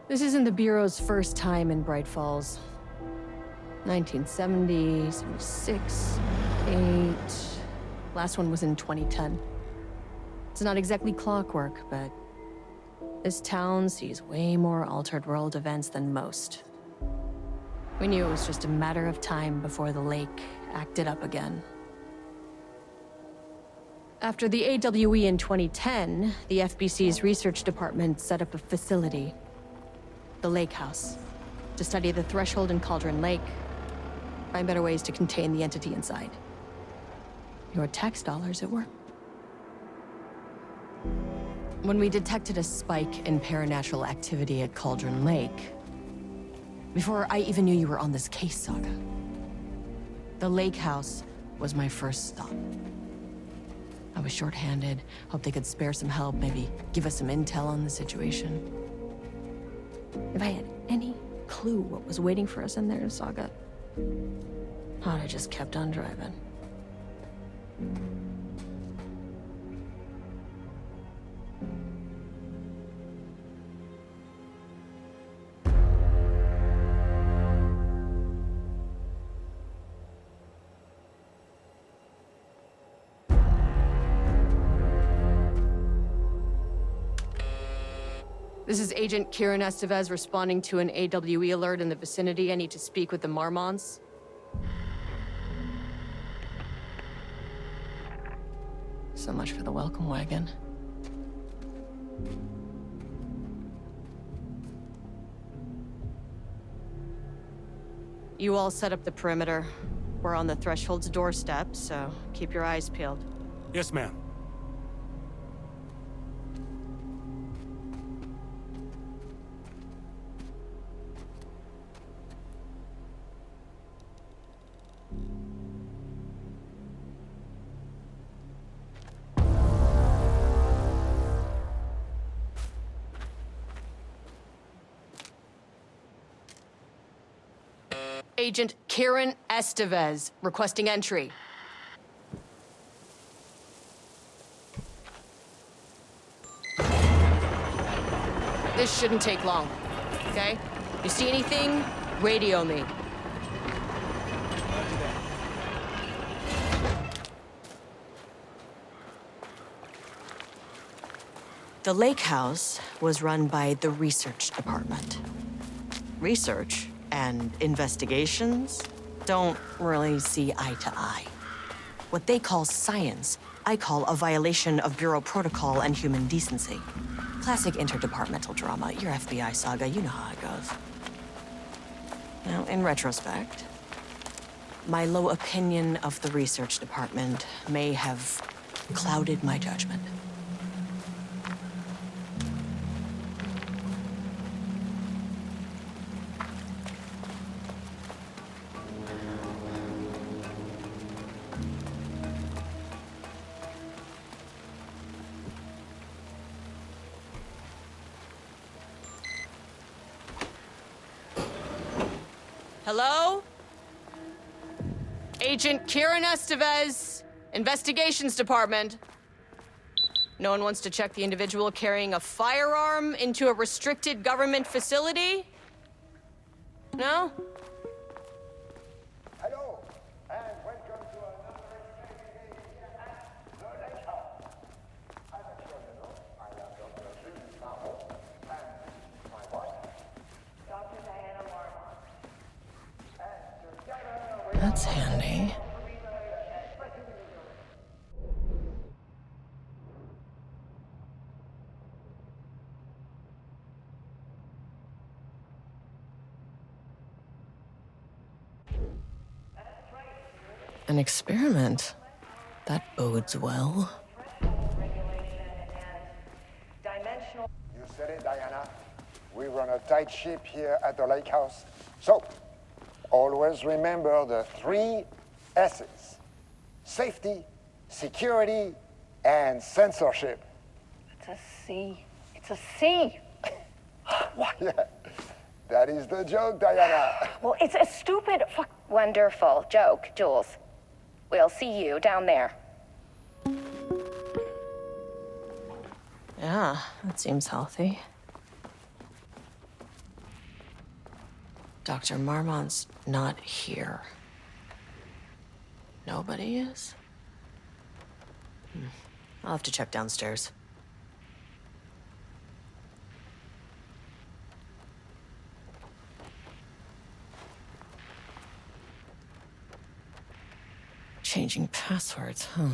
This isn't the Bureau's first time in Bright Falls. 1970, 76, 8... Last one was in 2010. It's not exactly clockwork, but this town sees way more altered world events than most. We knew it was just a matter of time before the lake acted up again. After the AWE in 2010, the FBC's research department set up a facility, the Lake House, to study the threshold in Cauldron Lake, find better ways to contain the entity inside. Your tax dollars at work. When we detected a spike in paranatural activity at Cauldron Lake, before I even knew you were on this case, Saga, the Lake House was my first stop. I was short-handed, hoped they could spare some help, maybe give us some intel on the situation. If I had any clue what was waiting for us in there, Saga, I'd have just kept on driving. This is Agent Kieran Estevez responding to an AWE alert in the vicinity. I need to speak with the Marmons. So much for the welcome wagon. You all set up the perimeter. We're on the Threshold's doorstep, so keep your eyes peeled. Yes, ma'am. Agent Kieran Estevez, requesting entry. This shouldn't take long, okay? You see anything, radio me. The Lake House was run by the research department. Research and investigations don't really see eye to eye. What they call science, I call a violation of Bureau protocol and human decency. Classic interdepartmental drama. Your FBI saga, you know how it goes. Now, in retrospect, my low opinion of the research department may have clouded my judgment. Hello? Agent Kieran Estevez, Investigations Department. No one wants to check the individual carrying a firearm into a restricted government facility? No? Hello, and welcome to another exciting day here at the Lake House. As I'm sure you know, I am Dr. Julie Marmon, and this is my wife, Dr. Diana Marmon. And together we That's handy. An experiment. That bodes well. You said it, Diana. We run a tight ship here at the Lake House. So, always remember the 3 S's. Safety, security, and censorship. It's a C. It's a C. Why, yeah, that is the joke, Diana. Well, it's a stupid, wonderful joke, Jules. We'll see you down there. Yeah, that seems healthy. Dr. Marmont's not here. Nobody is? I'll have to check downstairs. Changing passwords, huh?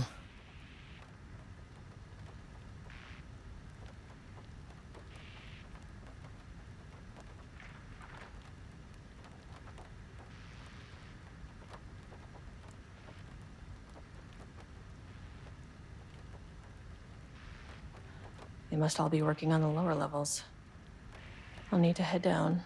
They must all be working on the lower levels. I'll need to head down.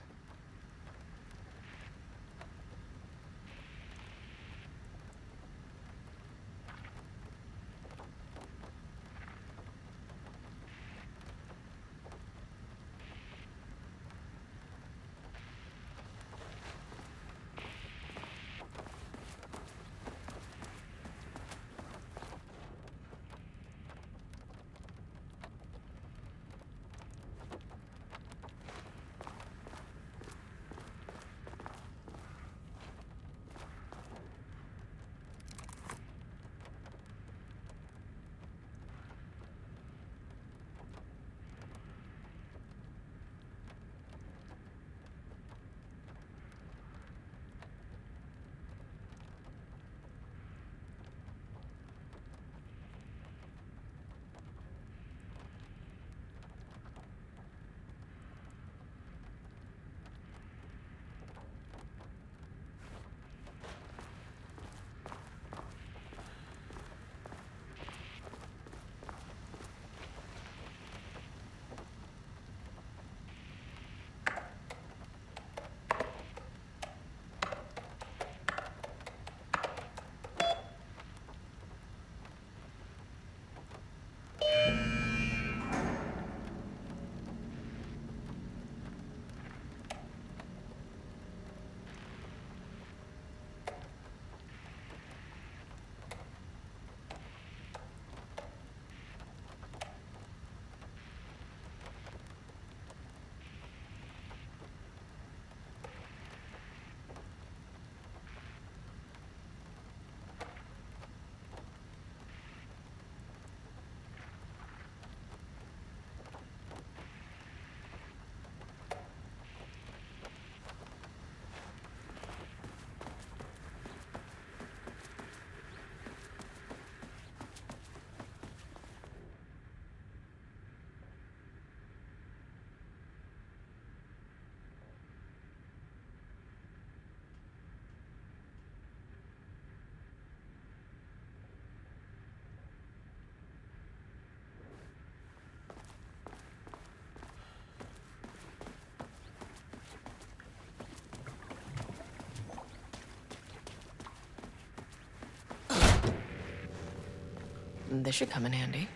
This should come in handy.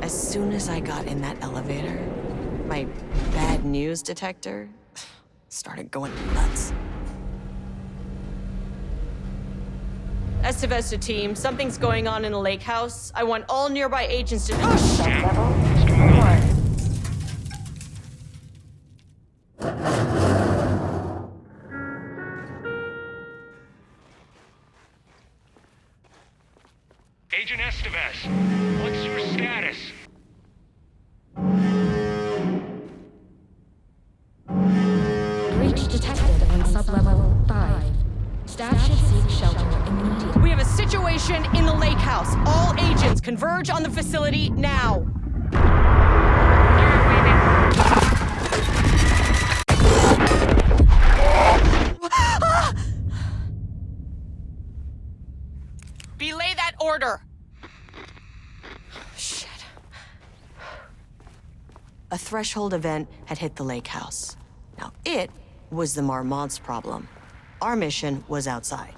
As soon as I got in that elevator, my bad news detector started going nuts. Estivesta team, something's going on in the lake house. I want all nearby agents to— oh, shit! Level 4. Agent Estevez. What's your status? Breach detected on sublevel 5. Staff should seek shelter immediately. We have a situation in the lake house. All agents converge on the facility now. Belay that order. Shit. A threshold event had hit the lake house. Now, it was the Marmont's problem. Our mission was outside.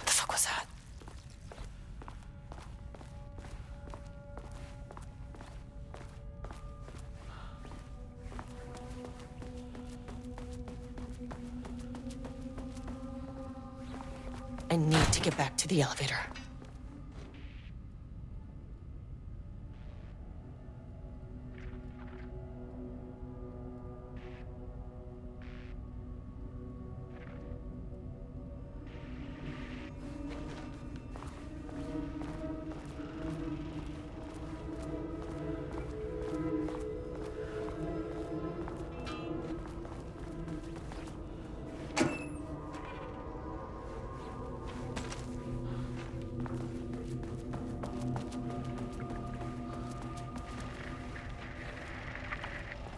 The fuck was that? I need to get back to the elevator.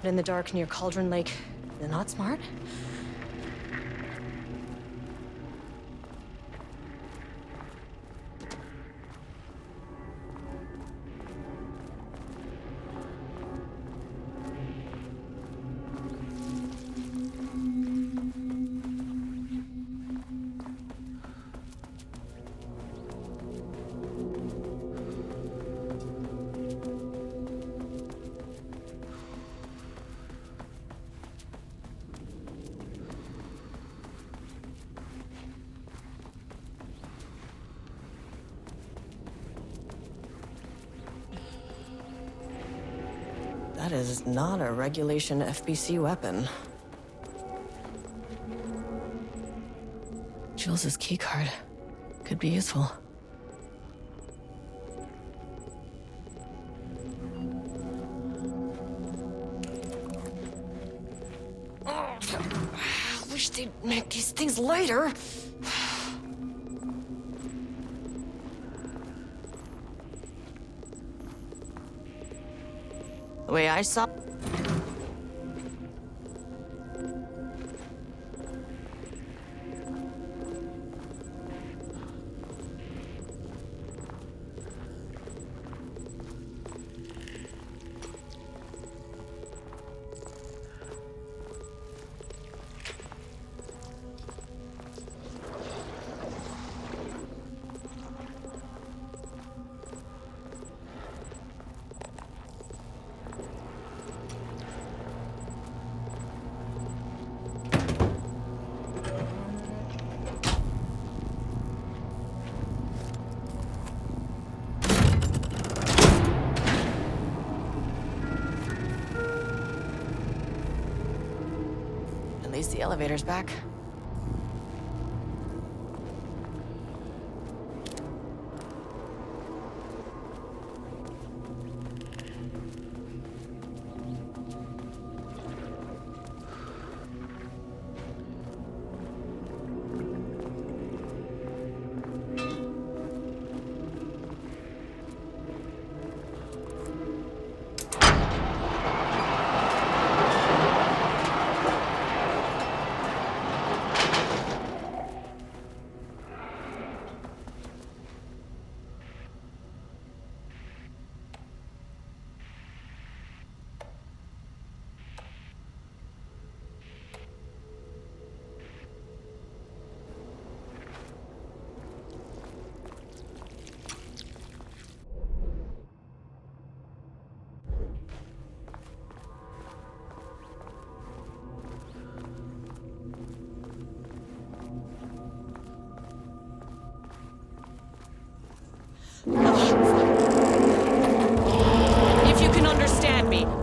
In the dark near Cauldron Lake, they're not smart? That is not a regulation FBC weapon. Jules's keycard could be useful. I wish they'd make these things lighter. The way I saw... At least the elevator's back.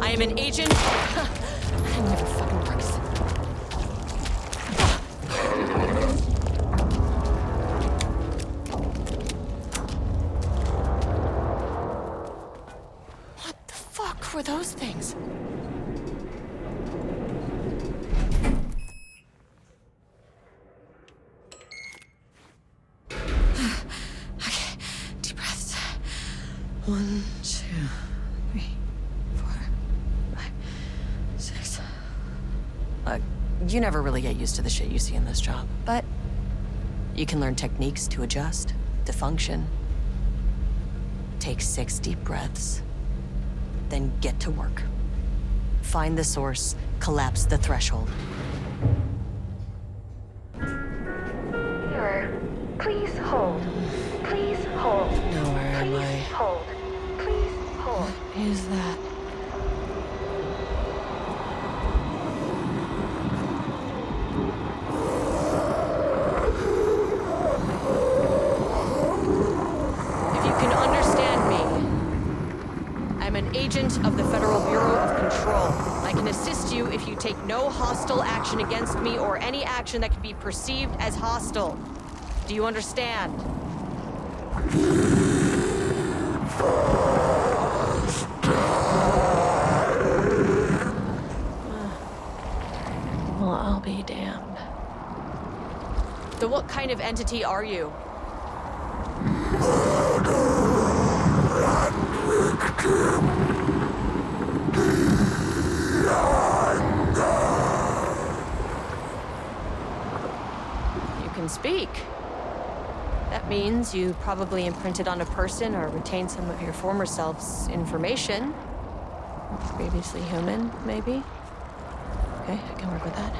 I am an agent. It never fucking works. What the fuck were those things? Okay, deep breaths. 1, 2, 3, 4, 5, 6. Look, you never really get used to the shit you see in this job, but you can learn techniques to adjust, to function. Take 6 deep breaths, then get to work. Find the source, collapse the threshold. Here. Please hold. Please hold. Now where am I? Please hold. Please hold. What is that? If you can understand me, I'm an agent of the Federal Bureau of Control. I can assist you if you take no hostile action against me or any action that can be perceived as hostile. Do you understand? Well, I'll be damned. So what kind of entity are you? You can speak. That means you probably imprinted on a person or retained some of your former self's information. Previously human, maybe? Okay, I can work with that.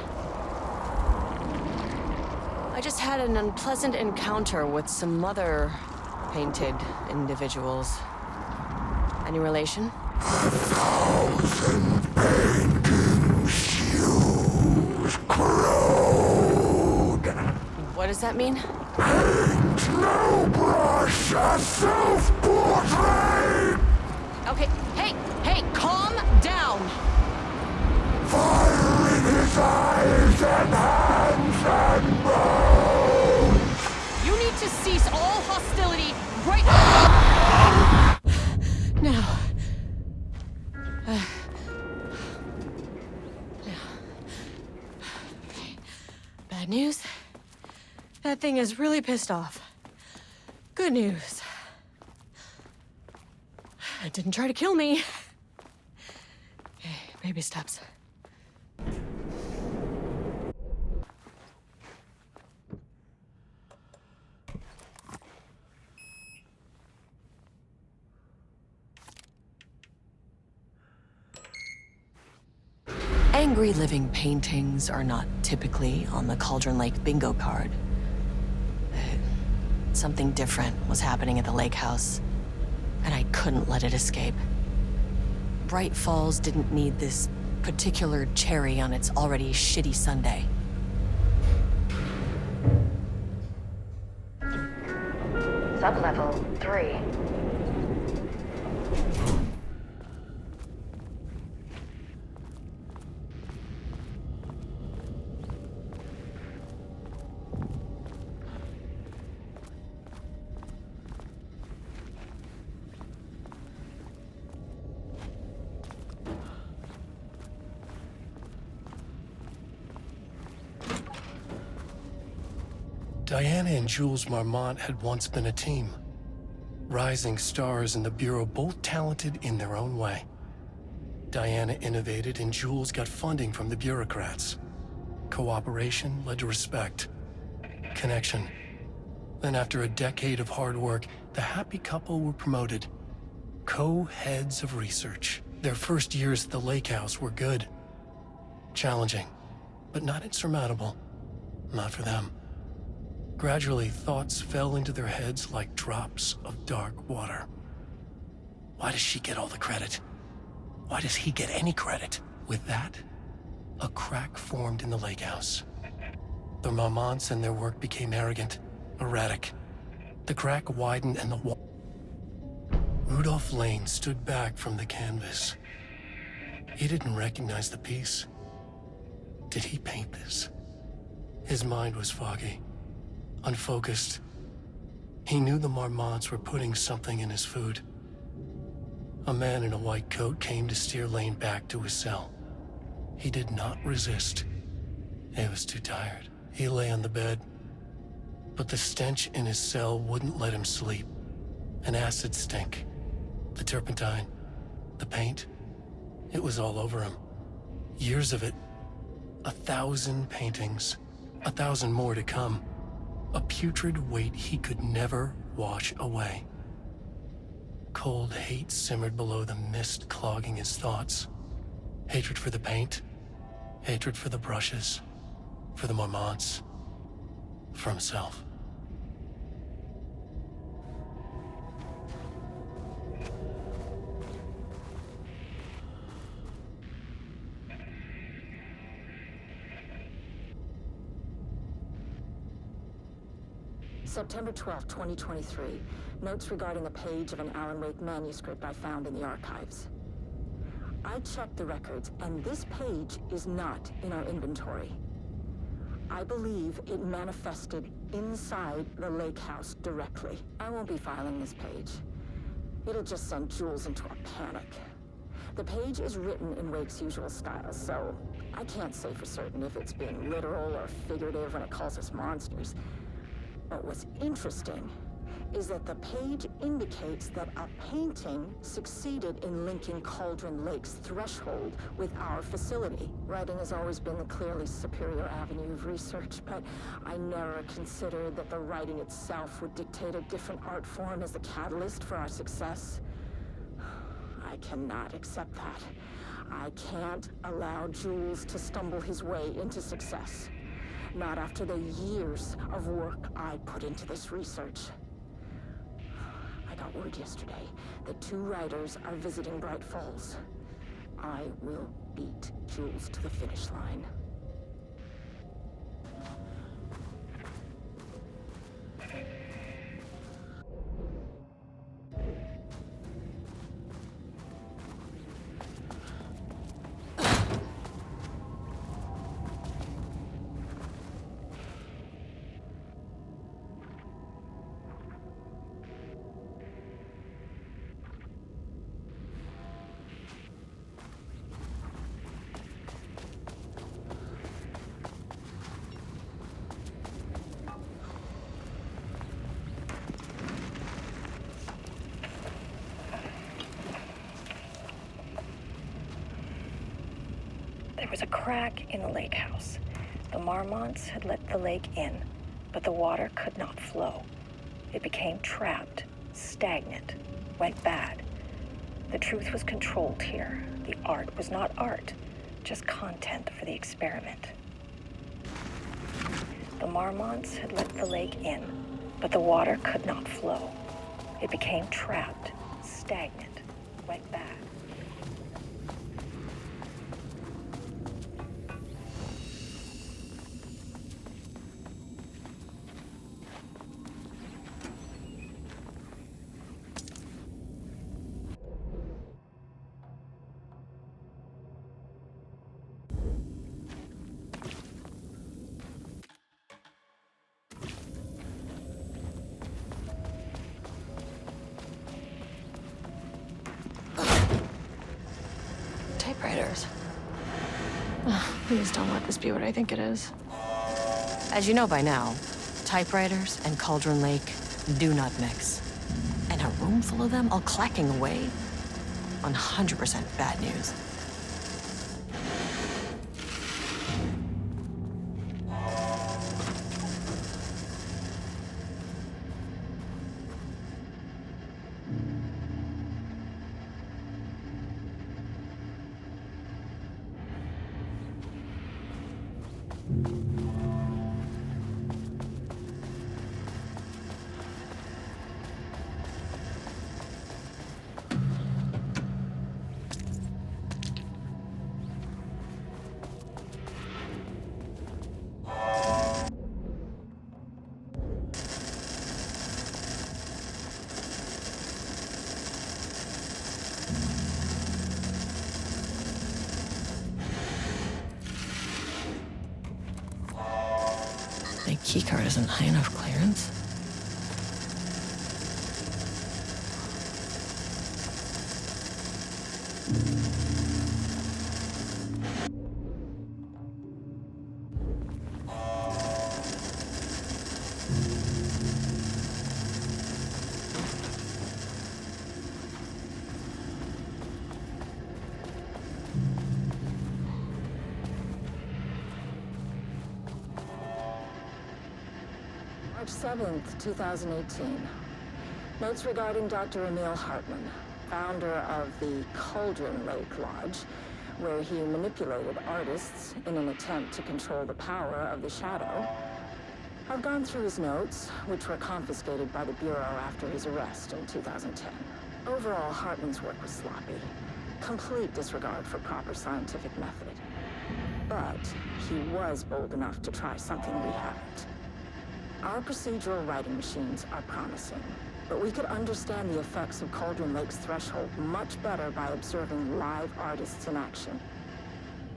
I just had an unpleasant encounter with some other painted individuals. Any relation? 1,000 painting shoes crowd. What does that mean? Paint no brush, a self-portrait. Okay, hey, calm down! Fire in his eyes and hands and bones. You need to cease all hostility right now. Okay. Bad news. That thing is really pissed off. Good news. It didn't try to kill me. Okay, baby steps. Angry living paintings are not typically on the Cauldron Lake bingo card. Something different was happening at the lake house, and I couldn't let it escape. Bright Falls didn't need this particular cherry on its already shitty sundae. Sublevel 3. Diana and Jules Marmont had once been a team. Rising stars in the Bureau, both talented in their own way. Diana innovated and Jules got funding from the bureaucrats. Cooperation led to respect. Connection. Then after a decade of hard work, the happy couple were promoted. Co-heads of research. Their first years at the lake house were good. Challenging, but not insurmountable. Not for them. Gradually, thoughts fell into their heads like drops of dark water. Why does she get all the credit? Why does he get any credit? With that, a crack formed in the lake house. The Marmonts and their work became arrogant, erratic. The crack widened and the wall... Rudolph Lane stood back from the canvas. He didn't recognize the piece. Did he paint this? His mind was foggy, unfocused. He knew the Marmonts were putting something in his food. A man in a white coat came to steer Lane back to his cell. He did not resist. He was too tired. He lay on the bed, but the stench in his cell wouldn't let him sleep. An acid stink. The turpentine, the paint, it was all over him. Years of it. 1,000 paintings. 1,000 more to come. A putrid weight he could never wash away. Cold hate simmered below the mist clogging his thoughts. Hatred for the paint. Hatred for the brushes. For the Marmonts. For himself. September 12, 2023. Notes regarding a page of an Alan Wake manuscript I found in the archives. I checked the records, and this page is not in our inventory. I believe it manifested inside the lake house directly. I won't be filing this page. It'll just send Jules into a panic. The page is written in Wake's usual style, so I can't say for certain if it's being literal or figurative when it calls us monsters. But what's interesting is that the page indicates that a painting succeeded in linking Cauldron Lake's threshold with our facility. Writing has always been the clearly superior avenue of research, but I never considered that the writing itself would dictate a different art form as the catalyst for our success. I cannot accept that. I can't allow Jules to stumble his way into success. Not after the years of work I put into this research. I got word yesterday that 2 writers are visiting Bright Falls. I will beat Jules to the finish line. There was a crack in the lake house. The Marmonts had let the lake in, but the water could not flow. It became trapped, stagnant, went bad. The truth was controlled here. The art was not art, just content for the experiment. The Marmonts had let the lake in, but the water could not flow. It became trapped, stagnant, went bad. Typewriters. Please don't let this be what I think it is. As you know by now, typewriters and Cauldron Lake do not mix. And a room full of them all clacking away? 100% bad news. My keycard isn't high enough clearance. March 7th, 2018. Notes regarding Dr. Emil Hartman, founder of the Cauldron Lake Lodge, where he manipulated artists in an attempt to control the power of the shadow. I've gone through his notes, which were confiscated by the Bureau after his arrest in 2010. Overall, Hartman's work was sloppy. Complete disregard for proper scientific method. But he was bold enough to try something we haven't. Our procedural writing machines are promising, but we could understand the effects of Cauldron Lake's threshold much better by observing live artists in action.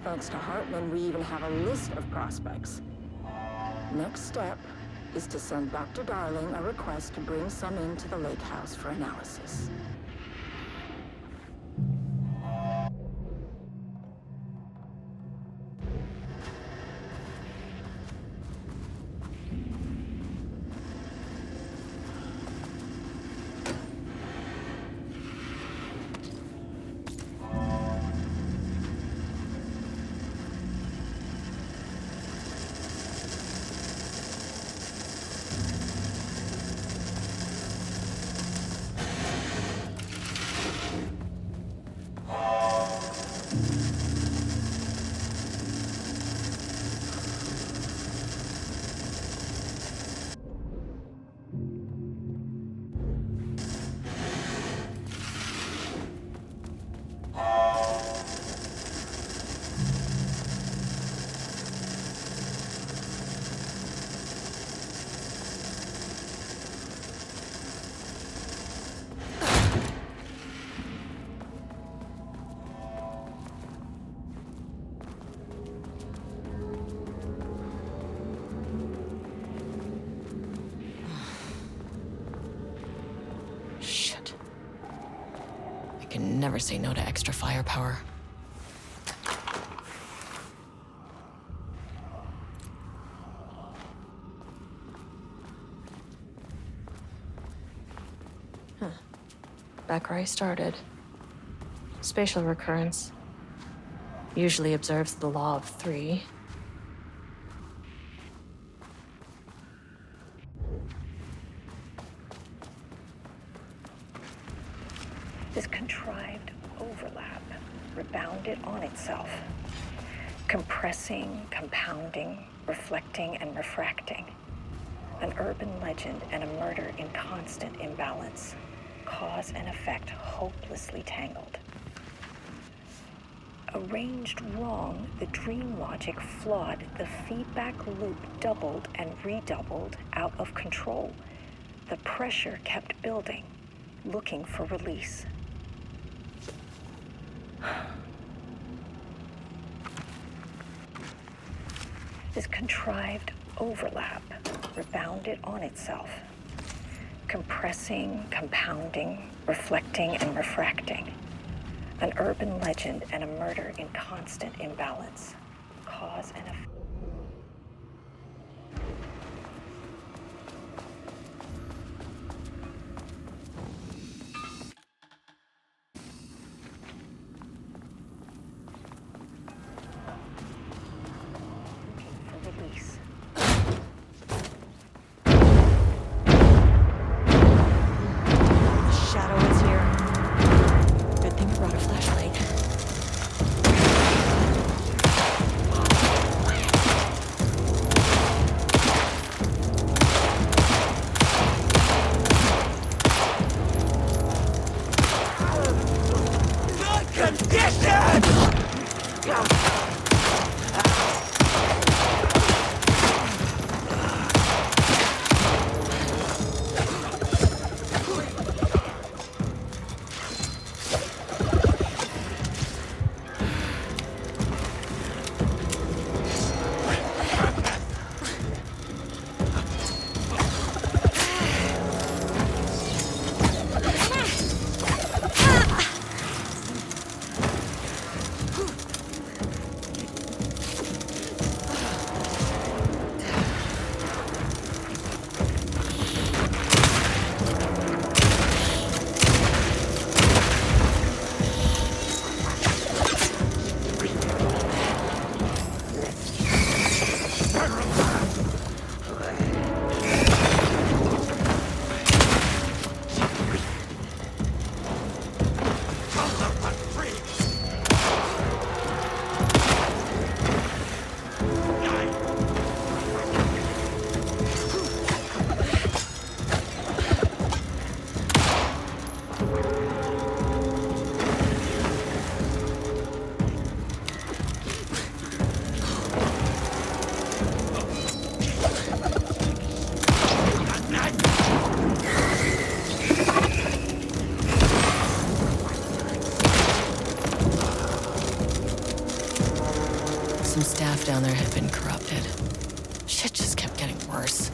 Thanks to Hartman, we even have a list of prospects. Next step is to send Dr. Darling a request to bring some into the lake house for analysis. Shit. I can never say no to extra firepower. Back where I started. Spatial recurrence. Usually observes the law of three. This contrived overlap rebounded on itself, compressing, compounding, reflecting, and refracting. An urban legend and a murder in constant imbalance. Cause and effect hopelessly tangled. Arranged wrong, the dream logic flawed, the feedback loop doubled and redoubled out of control. The pressure kept building, looking for release. This contrived overlap rebounded on itself, compressing, compounding, reflecting, and refracting. An urban legend and a murder in constant imbalance. Cause and effect. Looking for release. Shadow is here. Good thing we brought a flashlight. Shit just kept getting worse.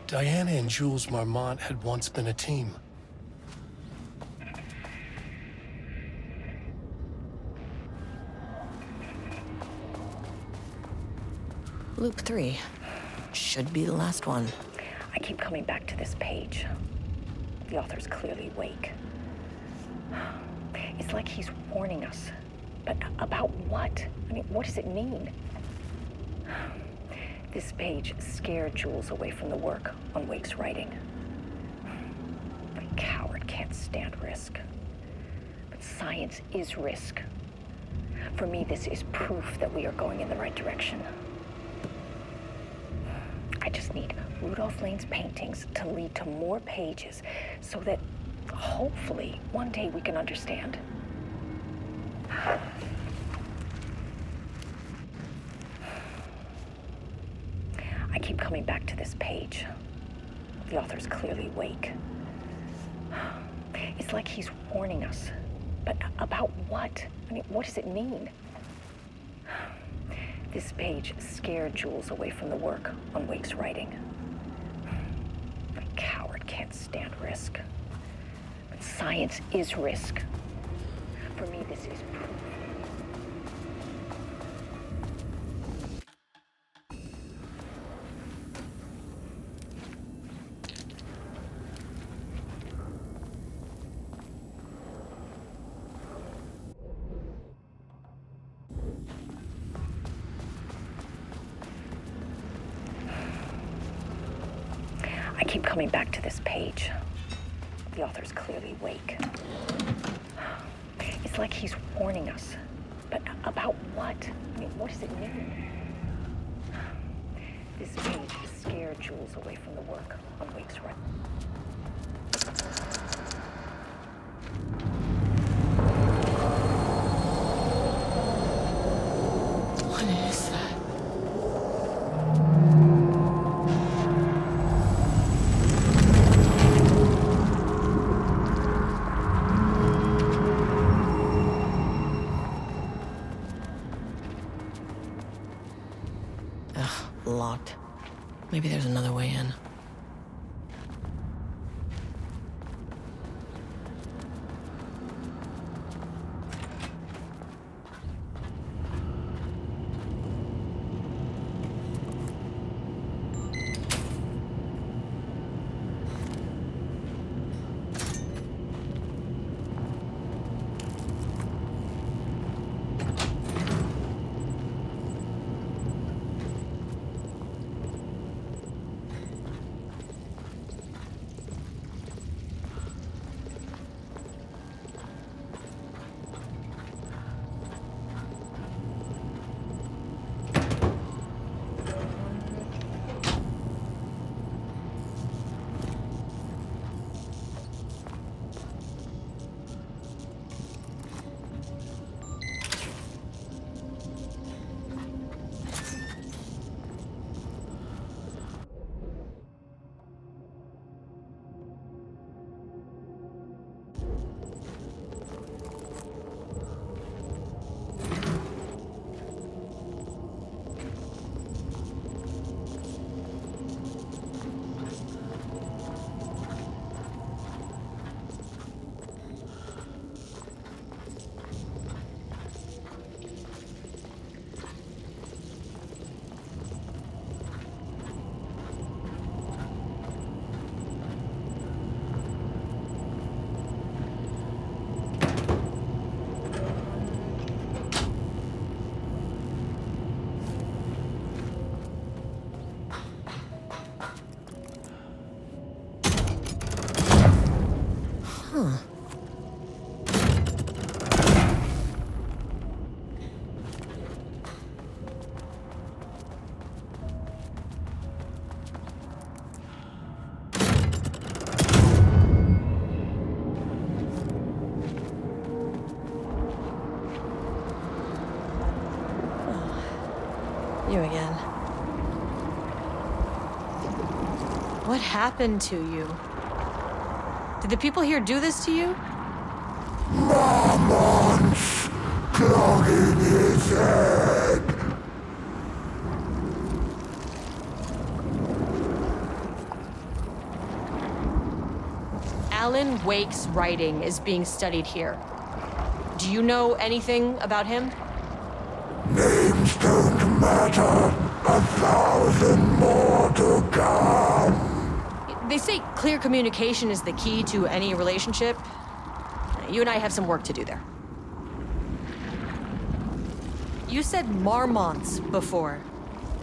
Diana and Jules Marmont had once been a team. Loop 3. Should be the last one. I keep coming back to this page. The author's clearly awake. It's like he's warning us. But about what? I mean, what does it mean? This page scared Jules away from the work on Wake's writing. A coward can't stand risk. But science is risk. For me, this is proof that we are going in the right direction. I just need Rudolph Lane's paintings to lead to more pages so that hopefully one day we can understand. I keep coming back to this page. The author's clearly awake. It's like he's warning us. But about what? I mean, what does it mean? This page scared Jules away from the work on Wake's writing. A coward can't stand risk. But science is risk. For me, this is proof. I keep coming back to this page. The author's clearly awake. It's like he's warning us. But about what? I mean, what does it mean? This page scared Jules away from the work on Wake's writing. What is that? Locked. Maybe there's another way in. You again. What happened to you? Did the people here do this to you? Plug in his head. Alan Wake's writing is being studied here. Do you know anything about him? Names don't matter. 1,000 more to come. They say clear communication is the key to any relationship. You and I have some work to do there. You said marmots before.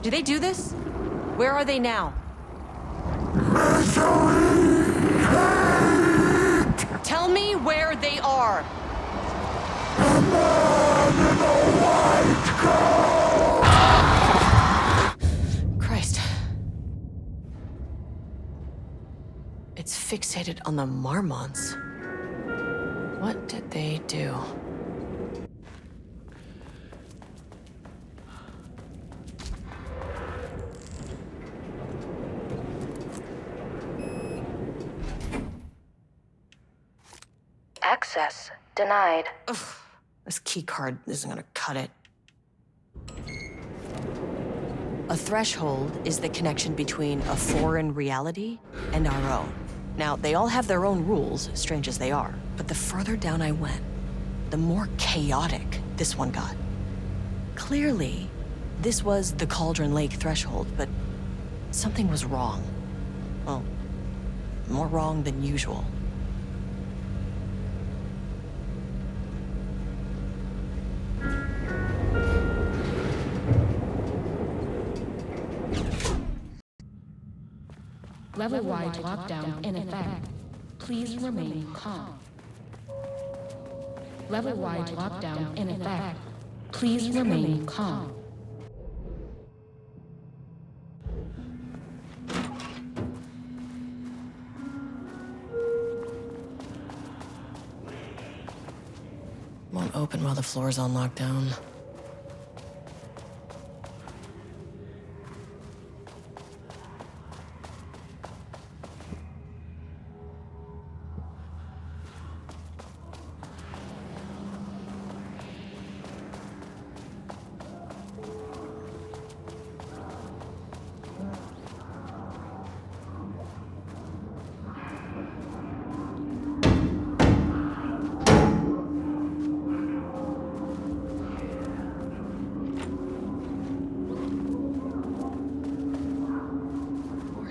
Do they do this? Where are they now? Tell me where they are. Christ. It's fixated on the marmots. What did they do? Access denied. Ugh, this key card isn't gonna cut it. A threshold is the connection between a foreign reality and our own. Now, they all have their own rules, strange as they are, but the further down I went, the more chaotic this one got. Clearly, this was the Cauldron Lake threshold, but something was wrong. Well, more wrong than usual. Level-wide lockdown in effect. Please remain calm. Level-wide lockdown in effect. Please remain calm. Won't open while the floor's on lockdown.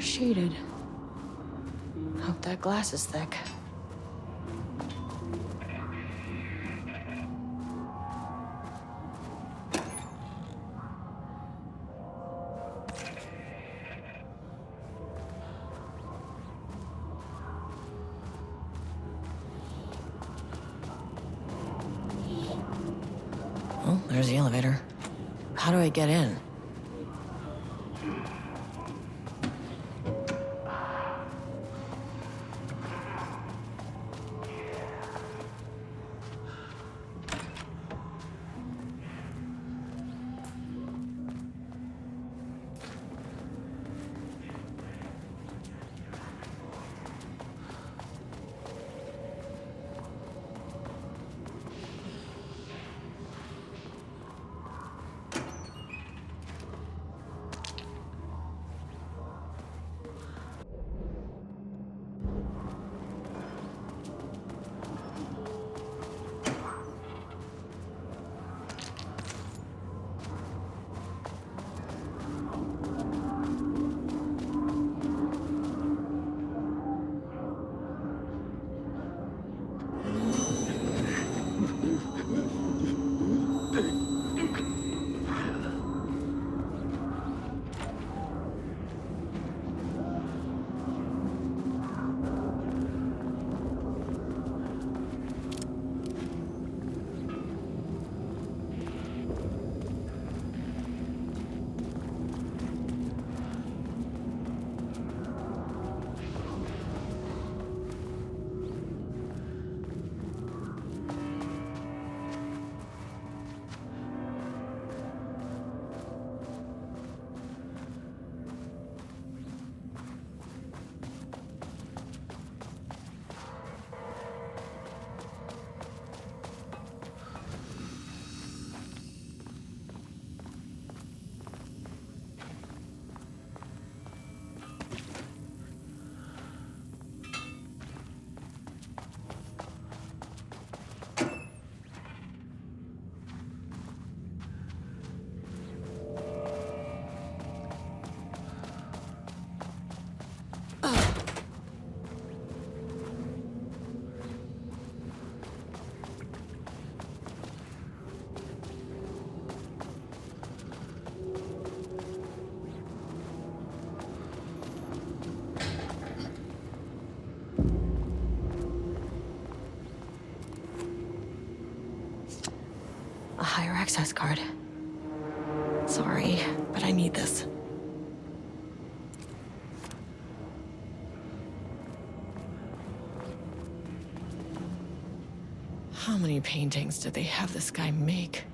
Shaded. Hope that glass is thick. Well, there's the elevator. How do I get in? higher access card. Sorry, but I need this. How many paintings did they have this guy make?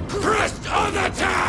Crest on the town!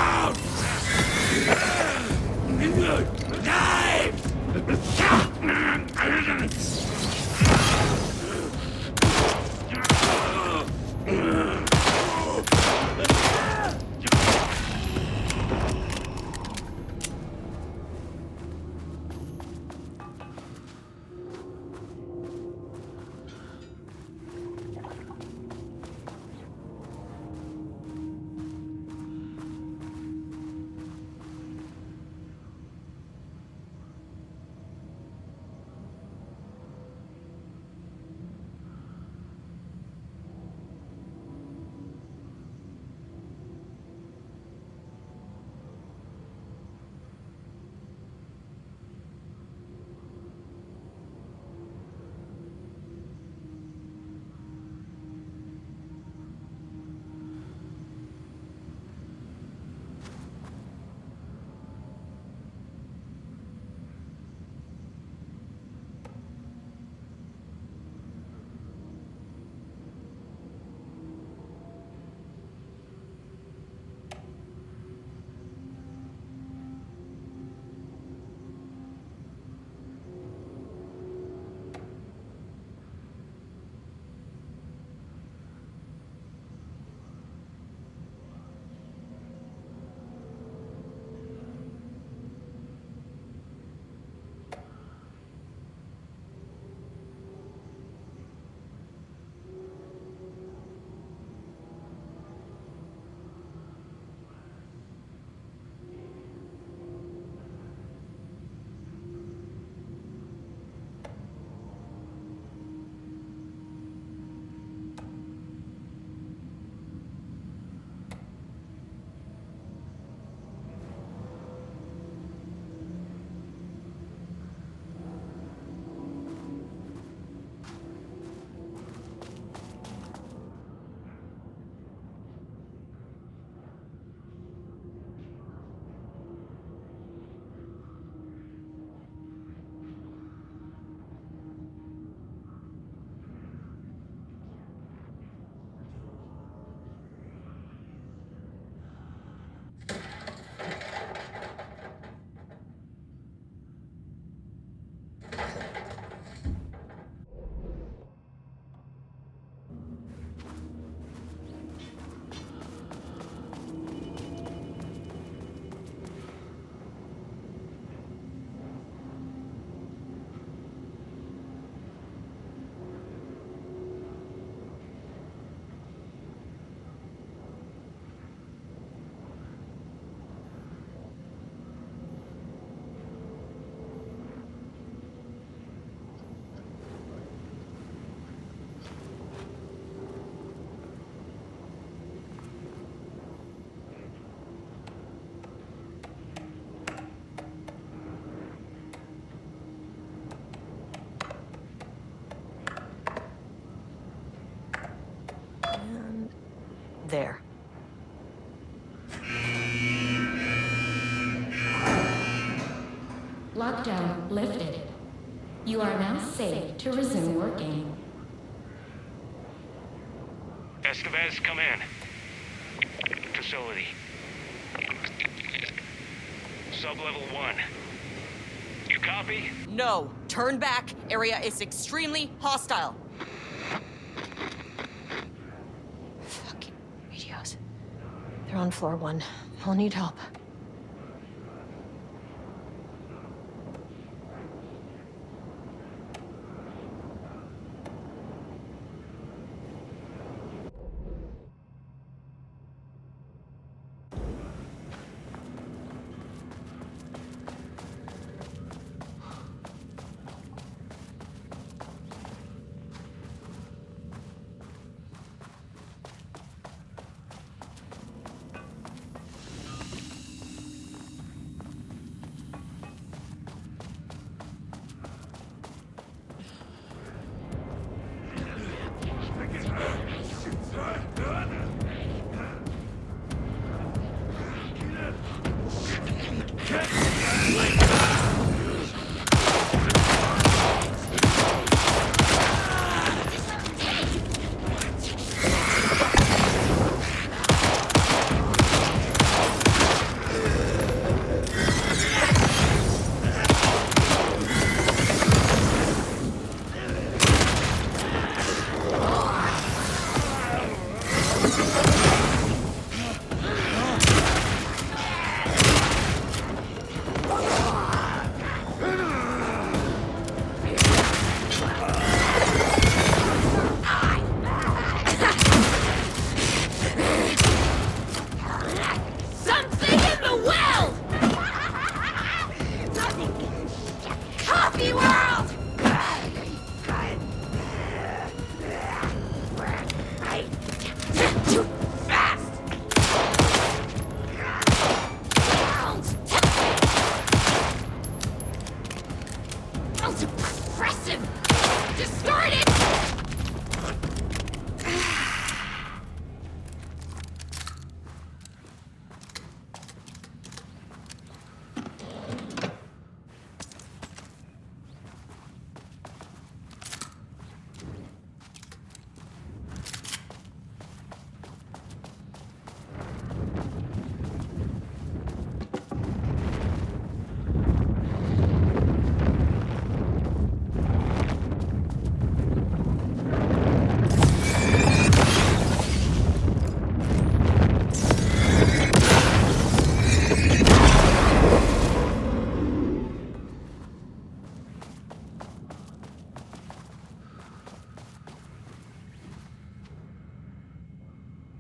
There. Lockdown lifted. You are now safe to resume working. Escavez, come in. Facility. Sub-level 1. You copy? No, turn back. Area is extremely hostile. Fucking radios. They're on floor 1. I'll need help.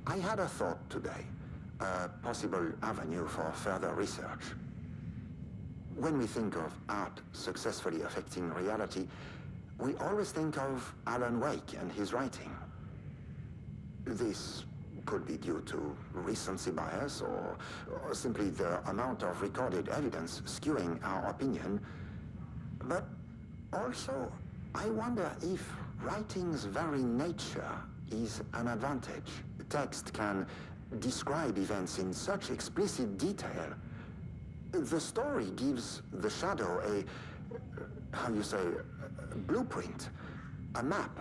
I had a thought today, a possible avenue for further research. When we think of art successfully affecting reality, we always think of Alan Wake and his writing. This could be due to recency bias or simply the amount of recorded evidence skewing our opinion. But also, I wonder if writing's very nature is an advantage. Text can describe events in such explicit detail. The story gives the shadow a blueprint, a map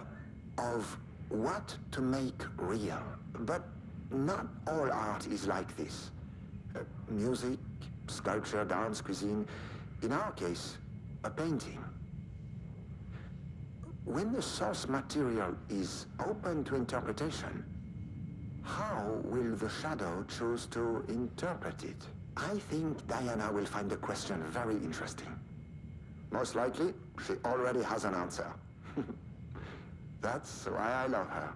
of what to make real. But not all art is like this. Music, sculpture, dance, cuisine, in our case, a painting. When the source material is open to interpretation, how will the shadow choose to interpret it? I think Diana will find the question very interesting. Most likely, she already has an answer. That's why I love her.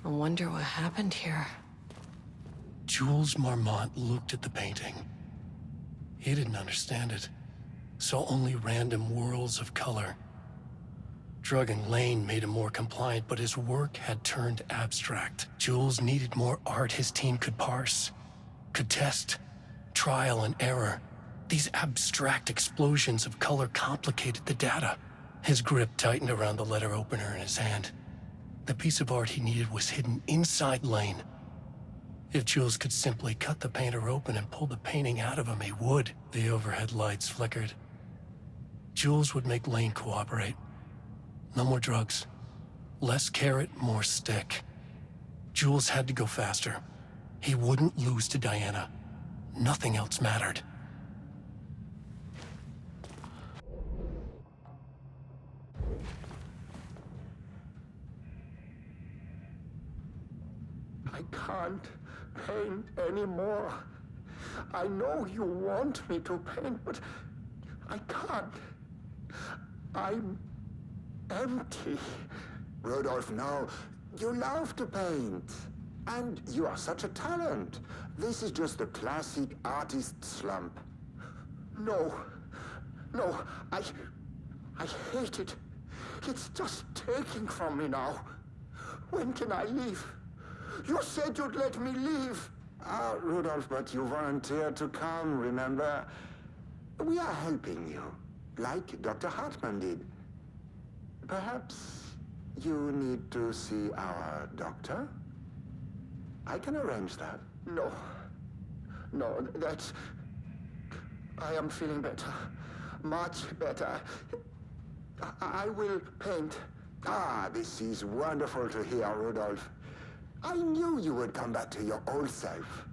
I wonder what happened here. Jules Marmont looked at the painting. He didn't understand it. Saw only random whirls of color. Drugging Lane made him more compliant, but his work had turned abstract. Jules needed more art his team could parse, could test. Trial and error. These abstract explosions of color complicated the data. His grip tightened around the letter opener in his hand. The piece of art he needed was hidden inside Lane. If Jules could simply cut the painter open and pull the painting out of him, he would. The overhead lights flickered. Jules would make Lane cooperate. No more drugs. Less carrot, more stick. Jules had to go faster. He wouldn't lose to Diana. Nothing else mattered. can't paint anymore. I know you want me to paint, but I can't. I'm empty. Rudolph, no. You love to paint. And you are such a talent. This is just the classic artist slump. No. No, I hate it. It's just taking from me now. When can I leave? You said you'd let me leave. Ah, Rudolph, but you volunteered to come, remember? We are helping you, like Dr. Hartman did. Perhaps you need to see our doctor? I can arrange that. No. No, that's... I am feeling better. Much better. I will paint. Ah, this is wonderful to hear, Rudolph. I knew you would come back to your old self.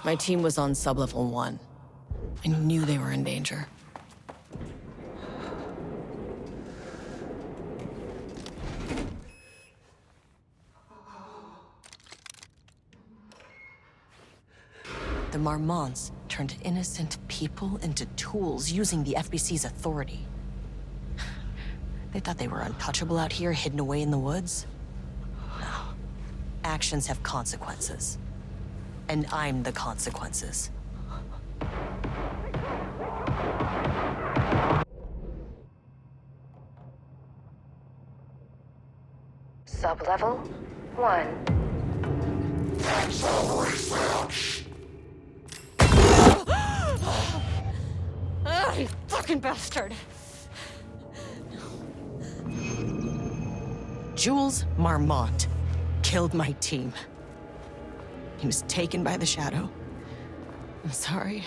My team was on sublevel 1. I knew they were in danger. The Marmonts turned innocent people into tools using the FBC's authority. They thought they were untouchable out here, hidden away in the woods? No. Actions have consequences. And I'm the consequences. Sublevel 1. Ah, you fucking bastard! Jules Marmont killed my team. He was taken by the Shadow. I'm sorry.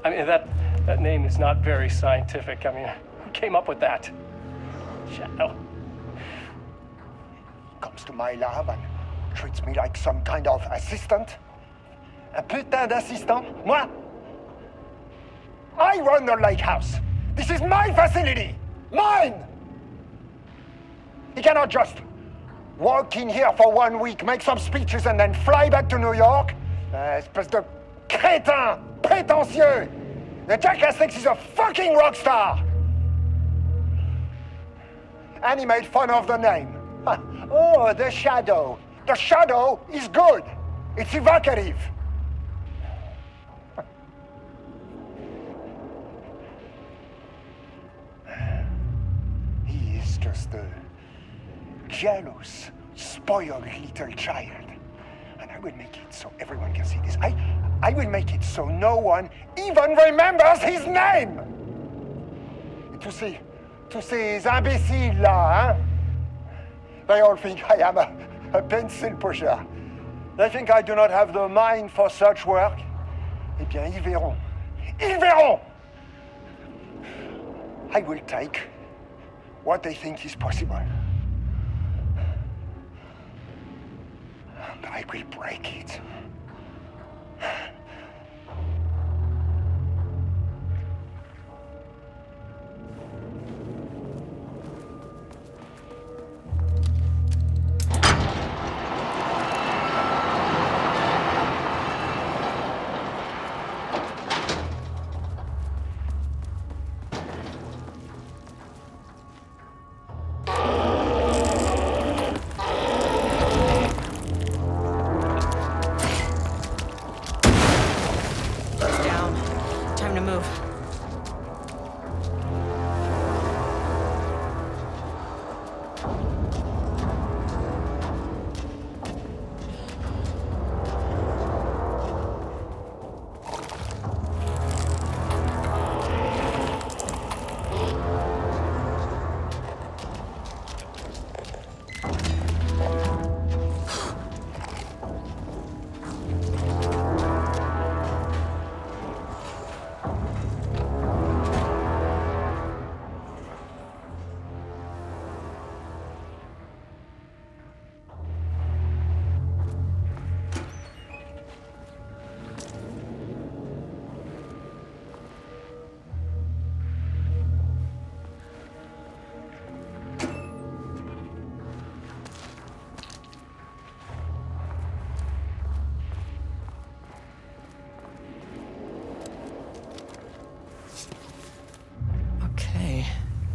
I mean, that name is not very scientific. I mean, who came up with that? Shadow. Comes to my lab and treats me like some kind of assistant. Un putain d'assistant? Moi? I run the lake house. This is my facility. Mine! He cannot just walk in here for 1 week, make some speeches, and then fly back to New York. Espèce de crétin! Prétentieux! The jackass thinks he's a fucking rock star! And he made fun of the name. Oh, the Shadow. The Shadow is good. It's evocative. He is just a jealous, spoiled little child. And I will make it so everyone can see this. I will make it so no one even remembers his name! To ces imbéciles là, hein? They all think I am a pencil pusher. They think I do not have the mind for such work. Eh bien, ils verront. Ils verront! I will take what they think is possible. And I will break it.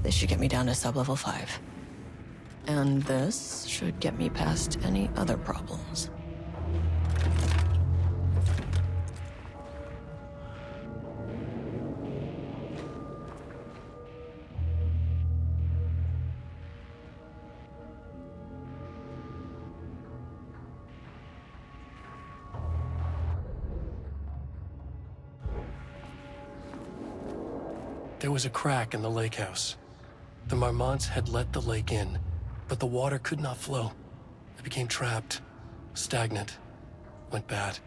This should get me down to sub-level 5. And this should get me past any other problems. There was a crack in the lake house. The Marmonts had let the lake in, but the water could not flow. It became trapped, stagnant, went bad.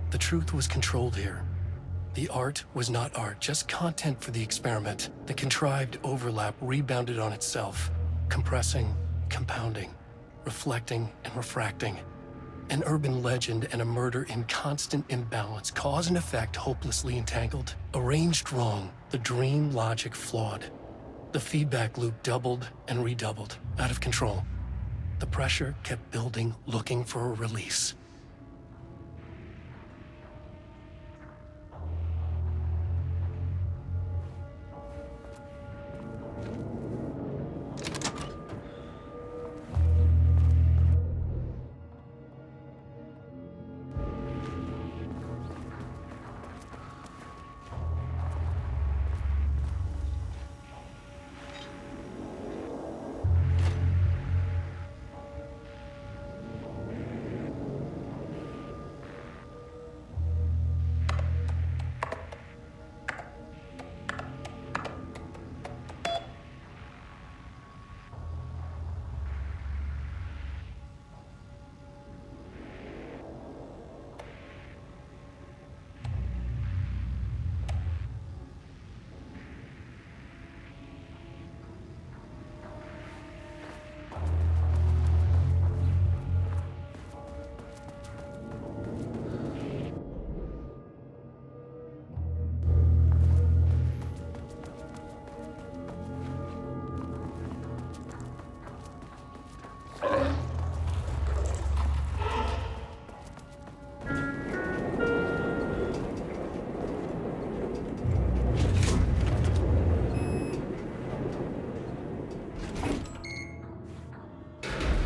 The truth was controlled here. The art was not art, just content for the experiment. The contrived overlap rebounded on itself, compressing, compounding, reflecting and refracting. An urban legend and a murder in constant imbalance, cause and effect hopelessly entangled. Arranged wrong, the dream logic flawed. The feedback loop doubled and redoubled, out of control. The pressure kept building, looking for a release.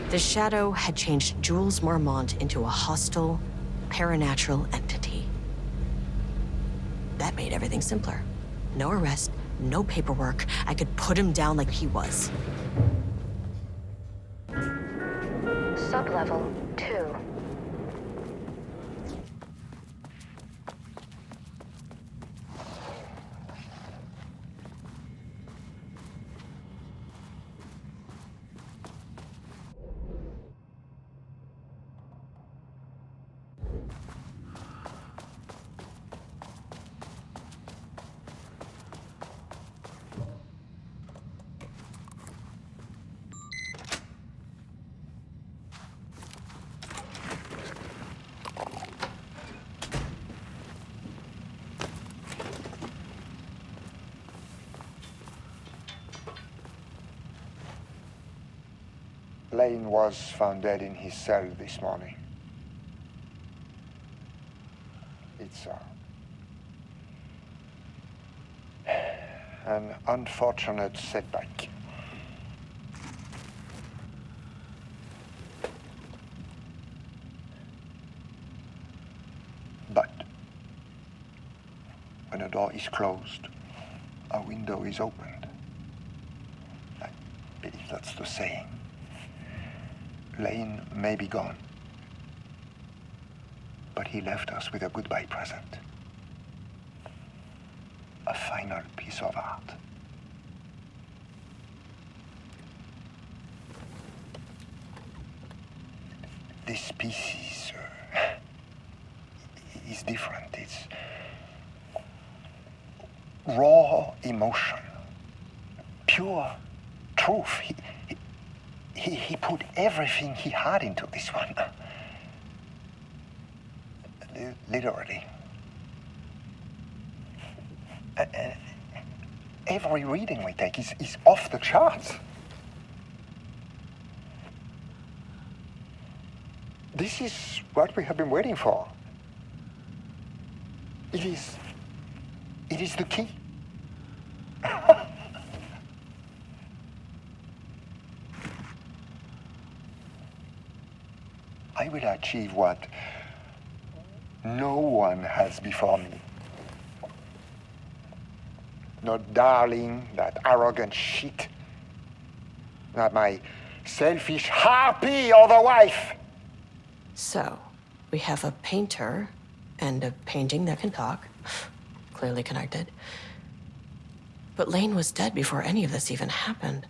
The Shadow had changed Jules Marmont into a hostile, paranatural entity. That made everything simpler. No arrest, no paperwork. I could put him down like he was. Sublevel 2. Lane was found dead in his cell this morning. It's an unfortunate setback. But when a door is closed, a window is opened. I believe that's the saying. Lane may be gone, but he left us with a goodbye present. A final piece of art. This piece is different. It's raw emotion, pure truth. He put everything he had into this one. Literally. Every reading we take is off the charts. This is what we have been waiting for. It is the key. I will achieve what no one has before me. Not darling, that arrogant shit. Not my selfish harpy or the wife. So, we have a painter and a painting that can talk. Clearly connected. But Lane was dead before any of this even happened.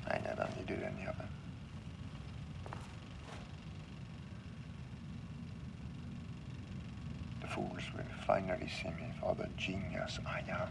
I never needed any of it. fools will finally see me for the genius I am.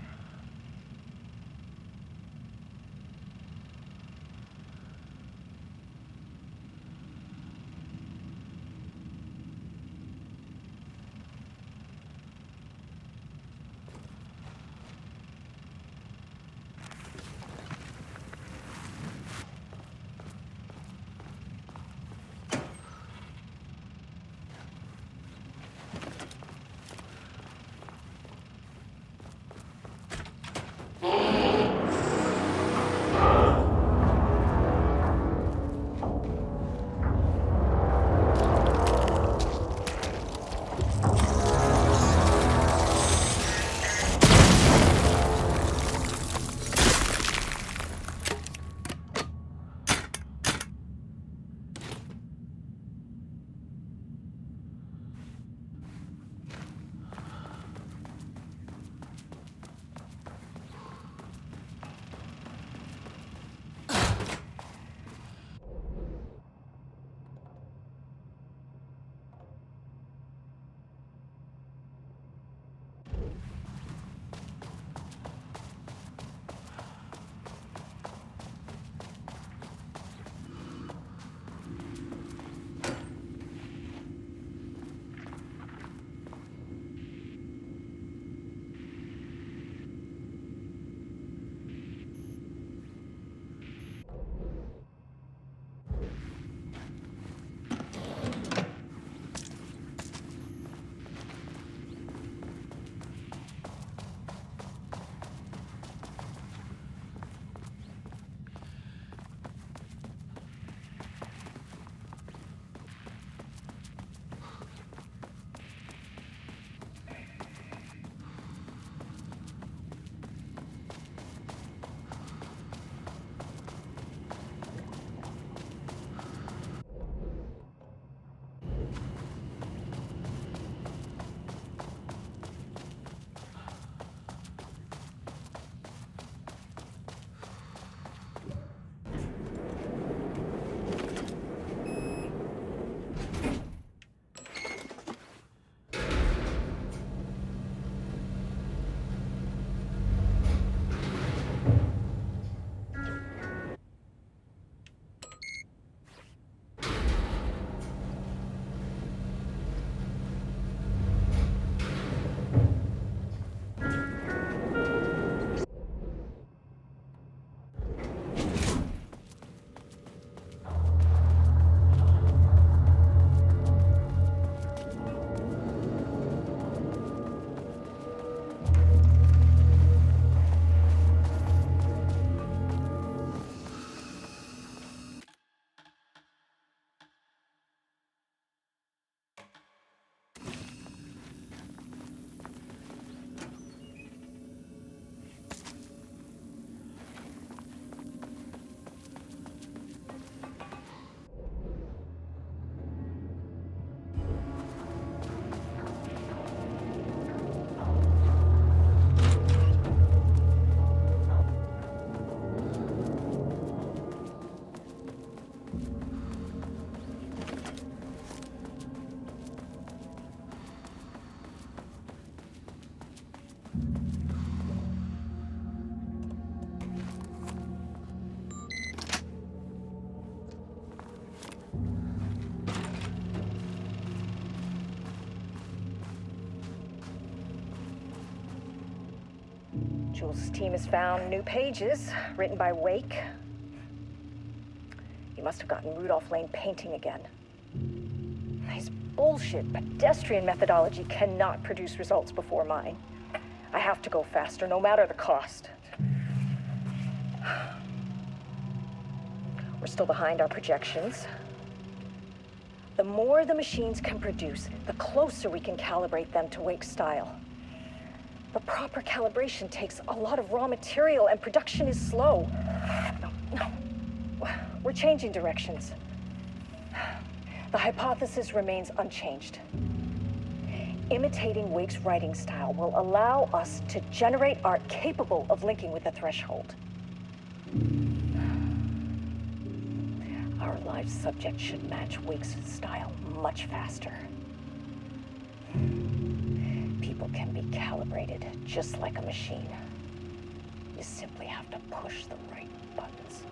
Jules' team has found new pages written by Wake. He must have gotten Rudolph Lane painting again. His bullshit pedestrian methodology cannot produce results before mine. I have to go faster, no matter the cost. We're still behind our projections. The more the machines can produce, the closer we can calibrate them to Wake's style. But proper calibration takes a lot of raw material, and production is slow. No. We're changing directions. The hypothesis remains unchanged. Imitating Wake's writing style will allow us to generate art capable of linking with the threshold. Our live subject should match Wake's style much faster. will can be calibrated just like a machine. You simply have to push the right buttons.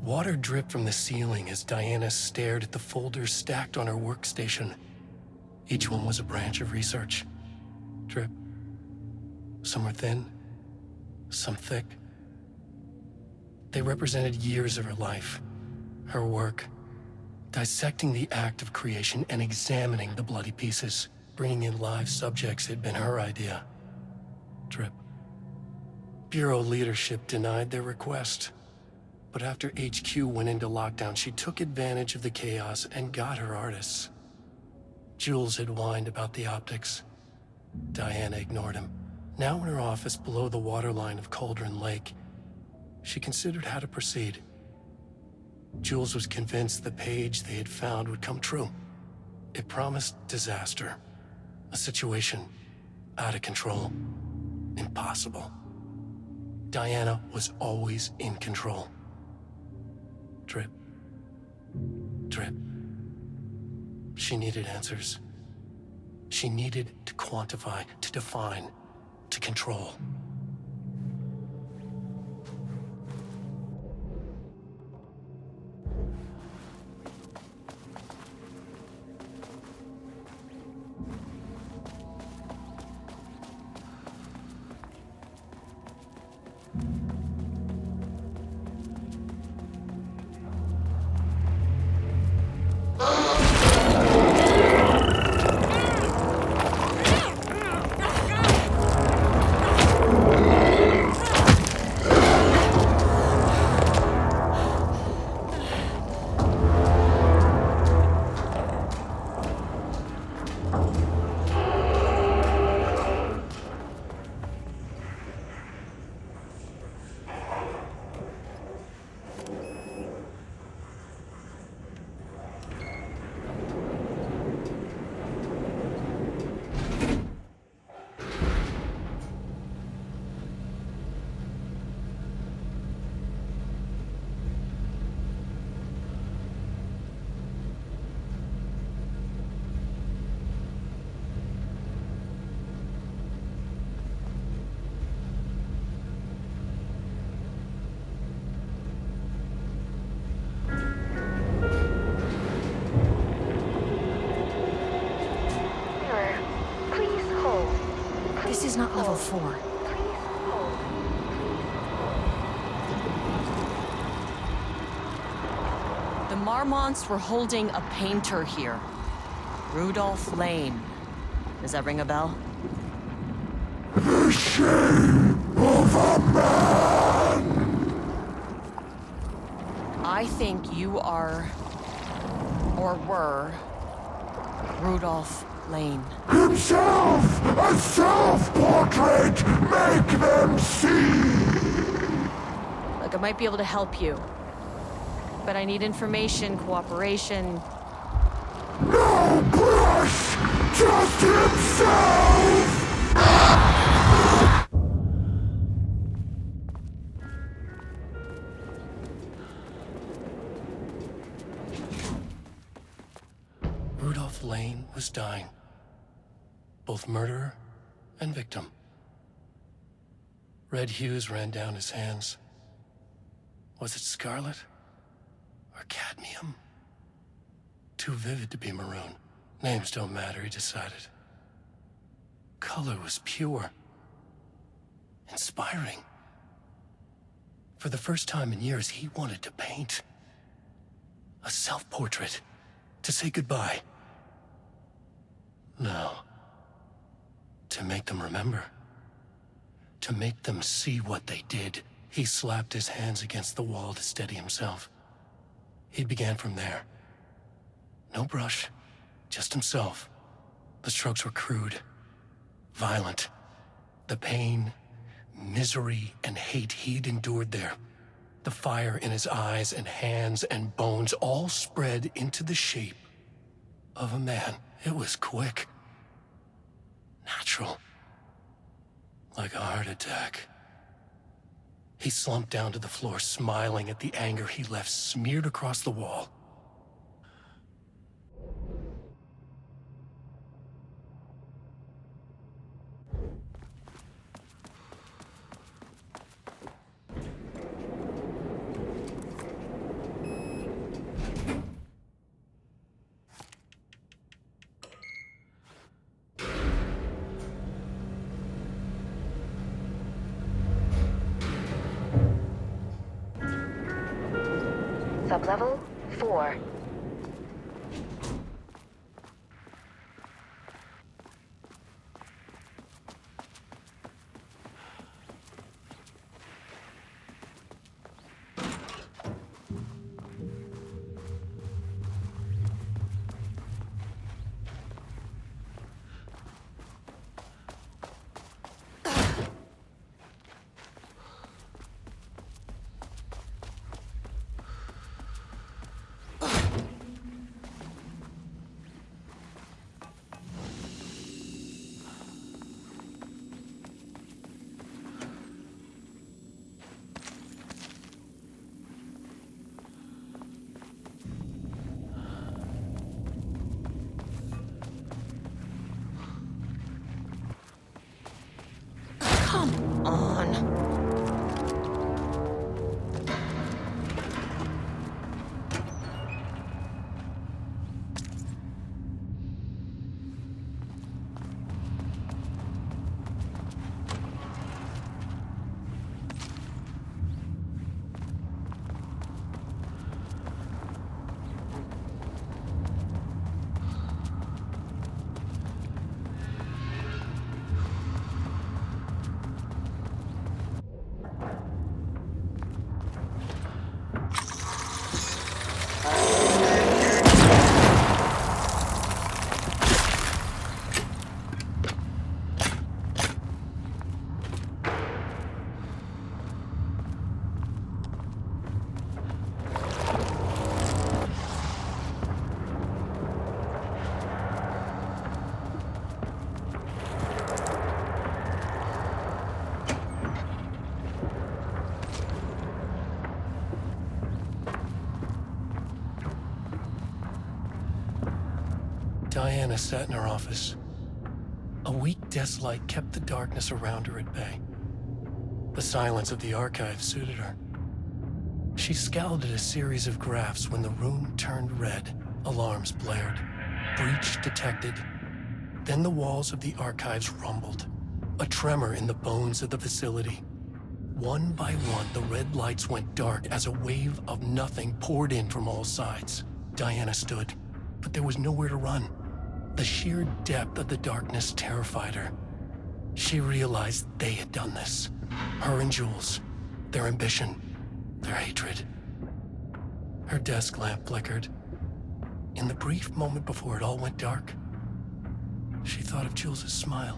Water dripped from the ceiling as Diana stared at the folders stacked on her workstation. Each one was a branch of research. Drip. Some were thin, some thick. They represented years of her life, her work, dissecting the act of creation and examining the bloody pieces. Bringing in live subjects had been her idea. Drip. Bureau leadership denied their request. But after HQ went into lockdown, she took advantage of the chaos and got her artists. Jules had whined about the optics. Diana ignored him. Now in her office below the waterline of Cauldron Lake, she considered how to proceed. Jules was convinced the page they had found would come true. It promised disaster. A situation out of control. Impossible. Diana was always in control. Drip. Drip. She needed answers. She needed to quantify, to define, to control. This is not level 4. The Marmonts were holding a painter here. Rudolph Lane. Does that ring a bell? The shame of a man! I think you are, or were, Rudolph Lane. Himself! A self-portrait! Make them see! Look, I might be able to help you. But I need information, cooperation. No brush! Just himself! Rudolph Lane was dying. Both murderer and victim. Red hues ran down his hands. Was it scarlet or cadmium? Too vivid to be maroon. Names don't matter, he decided. Color was pure. Inspiring. For the first time in years, he wanted to paint. A self-portrait. To say goodbye. No. To make them remember. To make them see what they did, he slapped his hands against the wall to steady himself. He began from there. No brush, just himself. The strokes were crude, violent. The pain, misery, and hate he'd endured there. The fire in his eyes and hands and bones all spread into the shape of a man. It was quick. Natural. Like a heart attack. He slumped down to the floor, smiling at the anger he left smeared across the wall. Sublevel 4. Come on. Diana sat in her office. A weak desk light kept the darkness around her at bay. The silence of the archive suited her. She scowled at a series of graphs when the room turned red. Alarms blared. Breach detected. Then the walls of the archives rumbled. A tremor in the bones of the facility. One by one, the red lights went dark as a wave of nothing poured in from all sides. Diana stood, but there was nowhere to run. The sheer depth of the darkness terrified her. She realized they had done this. Her and Jules. Their ambition. Their hatred. Her desk lamp flickered. In the brief moment before it all went dark, she thought of Jules' smile.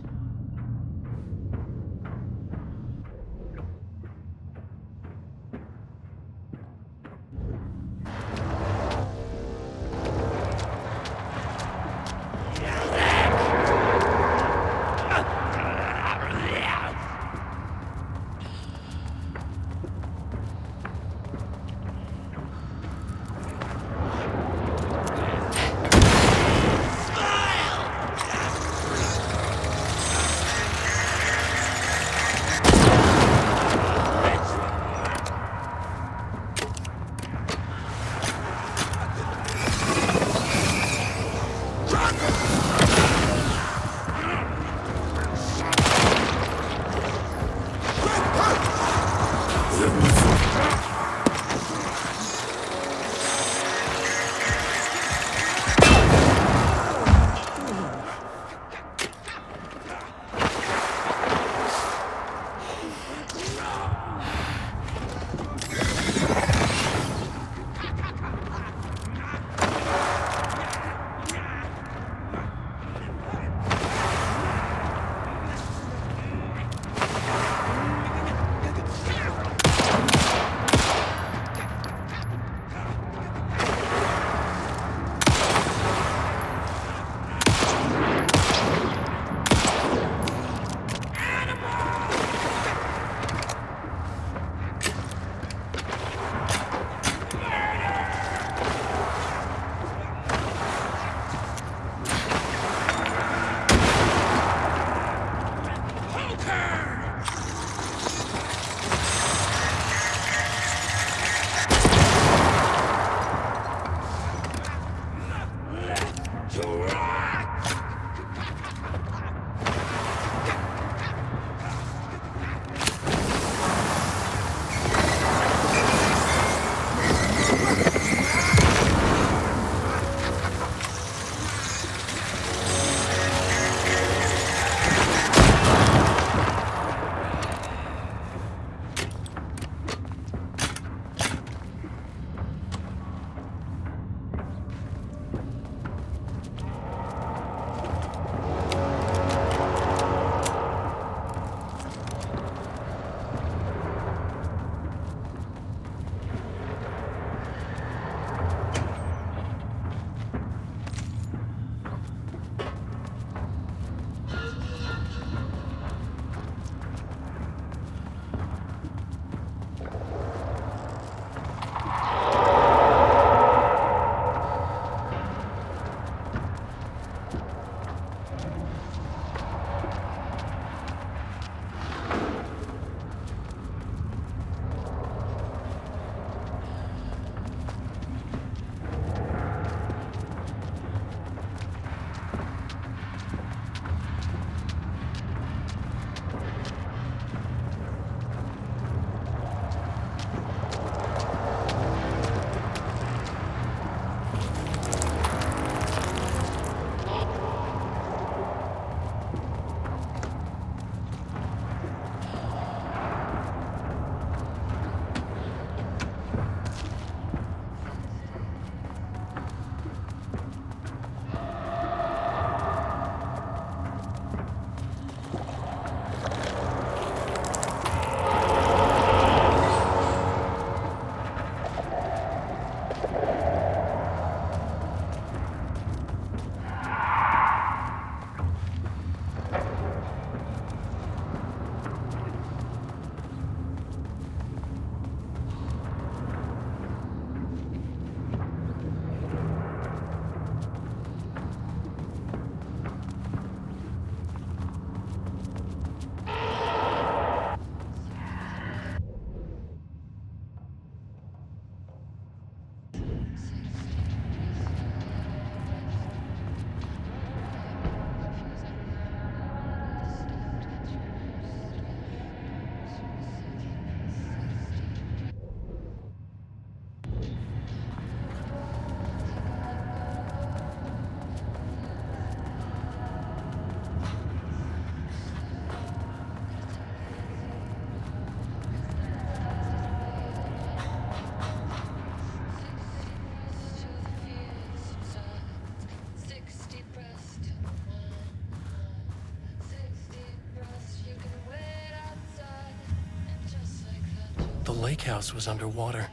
lake house was underwater.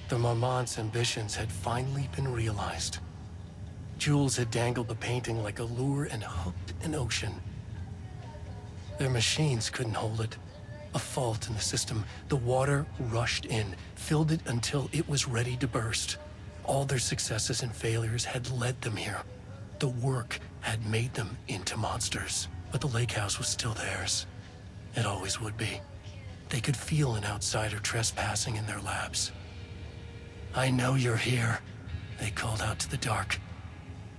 The Marmont's ambitions had finally been realized. Jules had dangled the painting like a lure and hooked an ocean. Their machines couldn't hold it. A fault in the system. The water rushed in, filled it until it was ready to burst. All their successes and failures had led them here. The work had made them into monsters. But the lake house was still theirs. It always would be. They could feel an outsider trespassing in their labs. "I know you're here," they called out to the dark.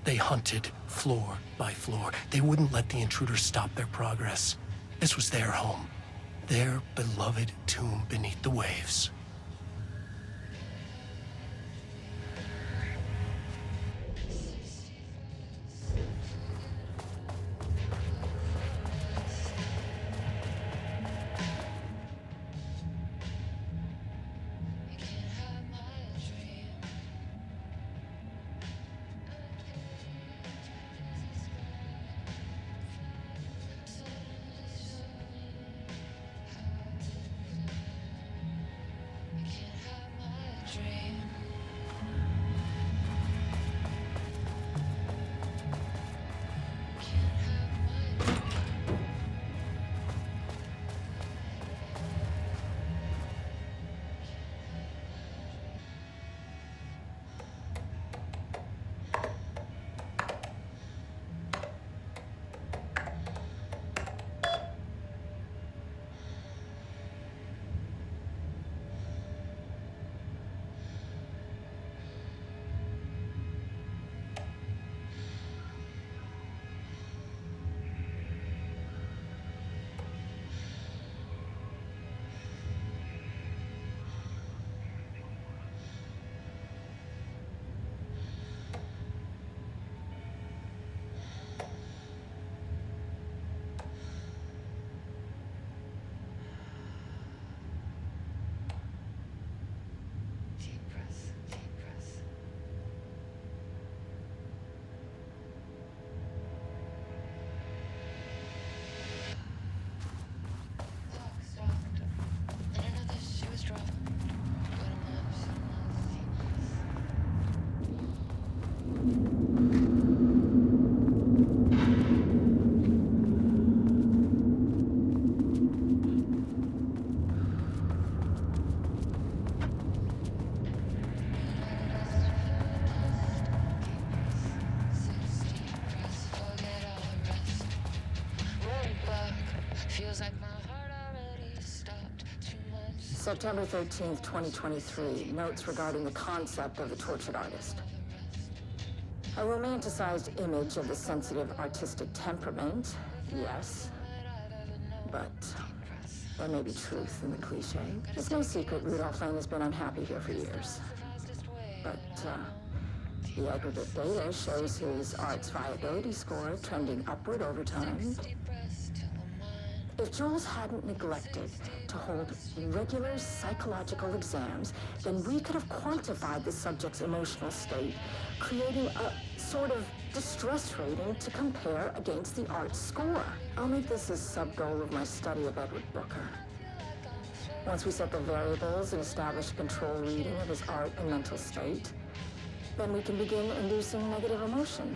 They hunted floor by floor. They wouldn't let the intruders stop their progress. This was their home, their beloved tomb beneath the waves. September 13th, 2023, notes regarding the concept of the tortured artist. A romanticized image of the sensitive artistic temperament, yes. But there may be truth in the cliche. It's no secret Rudolph Lane has been unhappy here for years. But the aggregate data shows his art's viability score trending upward over time. If Jules hadn't neglected to hold regular psychological exams, then we could have quantified the subject's emotional state, creating a sort of distress rating to compare against the art's score. I'll make this a sub-goal of my study of Edward Booker. Once we set the variables and establish a control reading of his art and mental state, then we can begin inducing negative emotion.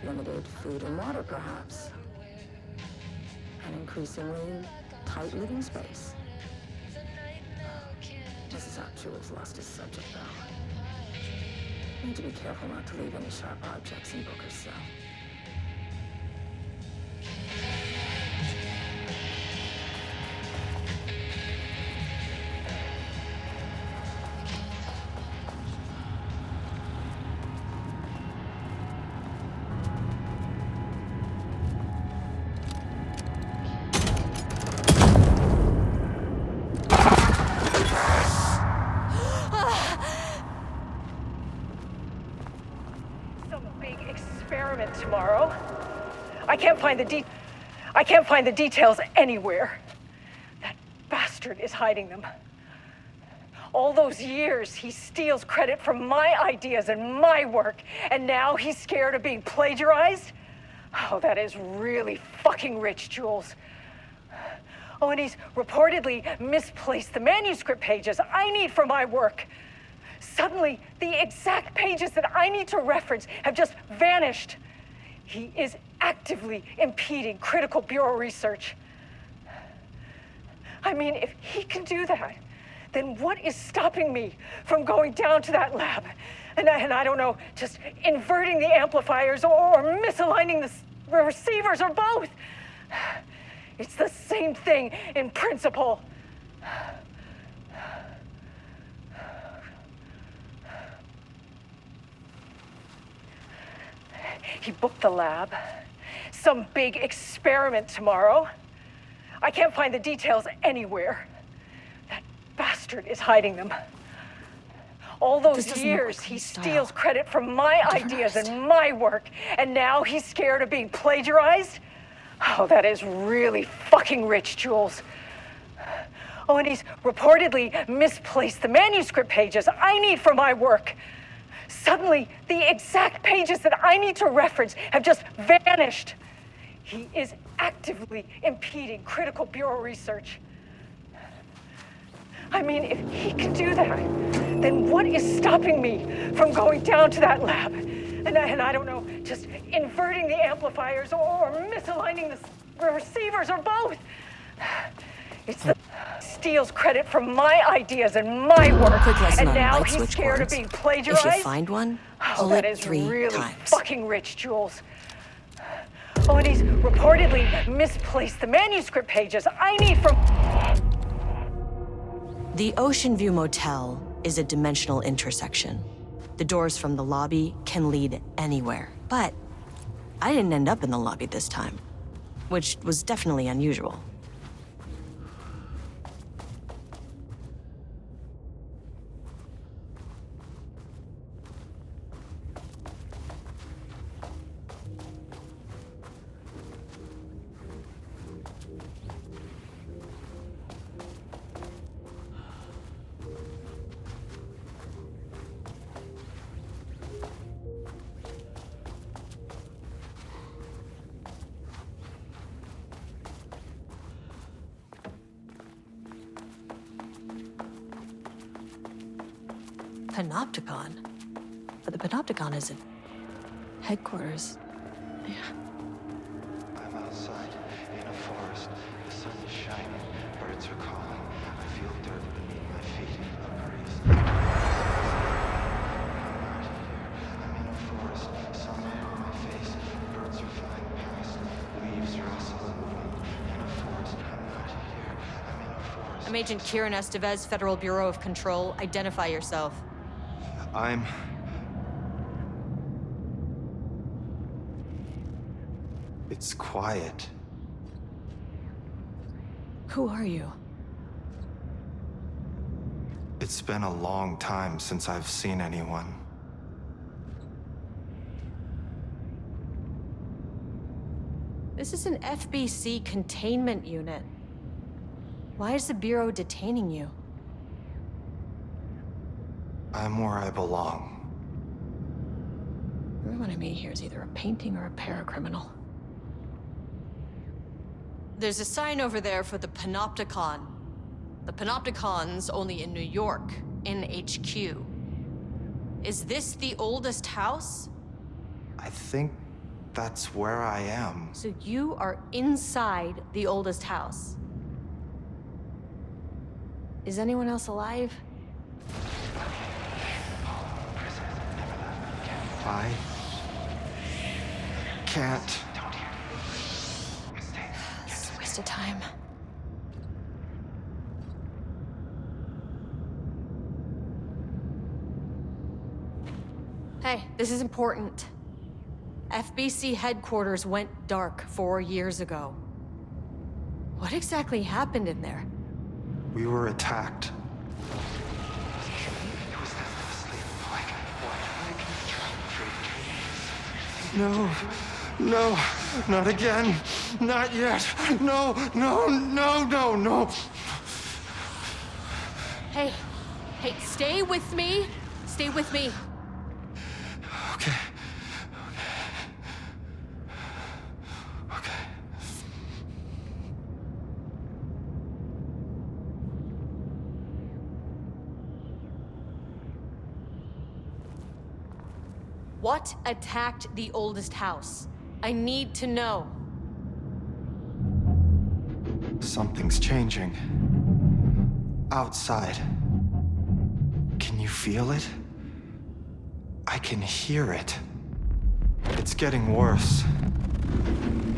Limited food and water, perhaps. An increasingly tight living space. This is how Jules lost his subject, though. Need to be careful not to leave any sharp objects in Booker's cell. Tomorrow. I can't find the details anywhere. That bastard is hiding them. All those years, he steals credit for my ideas and my work, and now he's scared of being plagiarized? Oh, that is really fucking rich, Jules. Oh, and he's reportedly misplaced the manuscript pages I need for my work. Suddenly, the exact pages that I need to reference have just vanished. He is actively impeding critical bureau research. I mean, if he can do that, then what is stopping me from going down to that lab? And I don't know, just inverting the amplifiers or misaligning the receivers or both. It's the same thing in principle. He booked the lab. Some big experiment tomorrow. I can't find the details anywhere. That bastard is hiding them. All those years, he steals credit for my ideas and my work, and now he's scared of being plagiarized? Oh, that is really fucking rich, Jules. Oh, and he's reportedly misplaced the manuscript pages I need for my work. Suddenly, the exact pages that I need to reference have just vanished. He is actively impeding critical bureau research. I mean, if he can do that, then what is stopping me from going down to that lab? And I don't know, just inverting the amplifiers or misaligning the receivers or both. It's the steals credit for my ideas and my work, Quick lesson and on now light he's switch scared cords. of being plagiarized. If you find one, pull that it is 3 really times. fucking rich, Jules. Oh, and he's reportedly misplaced the manuscript pages I need from... The Ocean View Motel is a dimensional intersection. The doors from the lobby can lead anywhere. But I didn't end up in the lobby this time, which was definitely unusual. Panopticon? But the Panopticon isn't headquarters. Yeah. I'm outside in a forest. The sun is shining. Birds are calling. I feel dirt beneath my feet. A breeze. I'm not here. I'm in a forest. Sunlight on my face. Birds are flying past. Leaves rustle in the wind. In a forest. I'm not here. I'm in a forest. I'm Agent Kieran Estevez, Federal Bureau of Control. Identify yourself. It's quiet. Who are you? It's been a long time since I've seen anyone. This is an FBC containment unit. Why is the Bureau detaining you? I'm where I belong. Everyone I meet here is either a painting or a paracriminal. There's a sign over there for the Panopticon. The Panopticon's only in New York, in HQ. Is this the oldest house? I think that's where I am. So you are inside the oldest house. Is anyone else alive? I can't. It's a waste of time. Hey, this is important. FBC headquarters went dark 4 years ago. What exactly happened in there? We were attacked. No, no, not again. Not yet. No, no, no, no, no. Hey, stay with me. Stay with me. Okay. Okay. What attacked the oldest house? I need to know. Something's changing. Outside. Can you feel it? I can hear it. It's getting worse.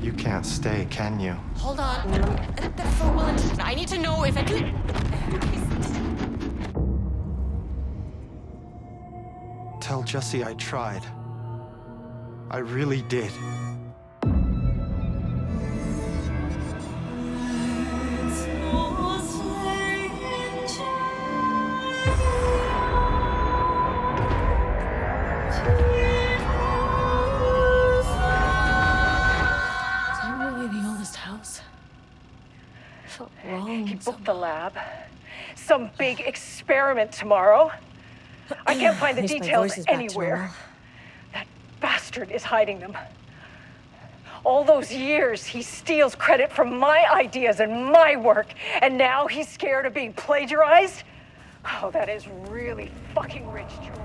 You can't stay, can you? Hold on. That's for well intentioned. I need to know if it. Tell Jesse I tried. I really did. He booked the lab. Some big experiment tomorrow. I can't find the details anywhere. That bastard is hiding them. All those years, he steals credit for my ideas and my work, and now he's scared of being plagiarized? Oh, that is really fucking rich, Jules.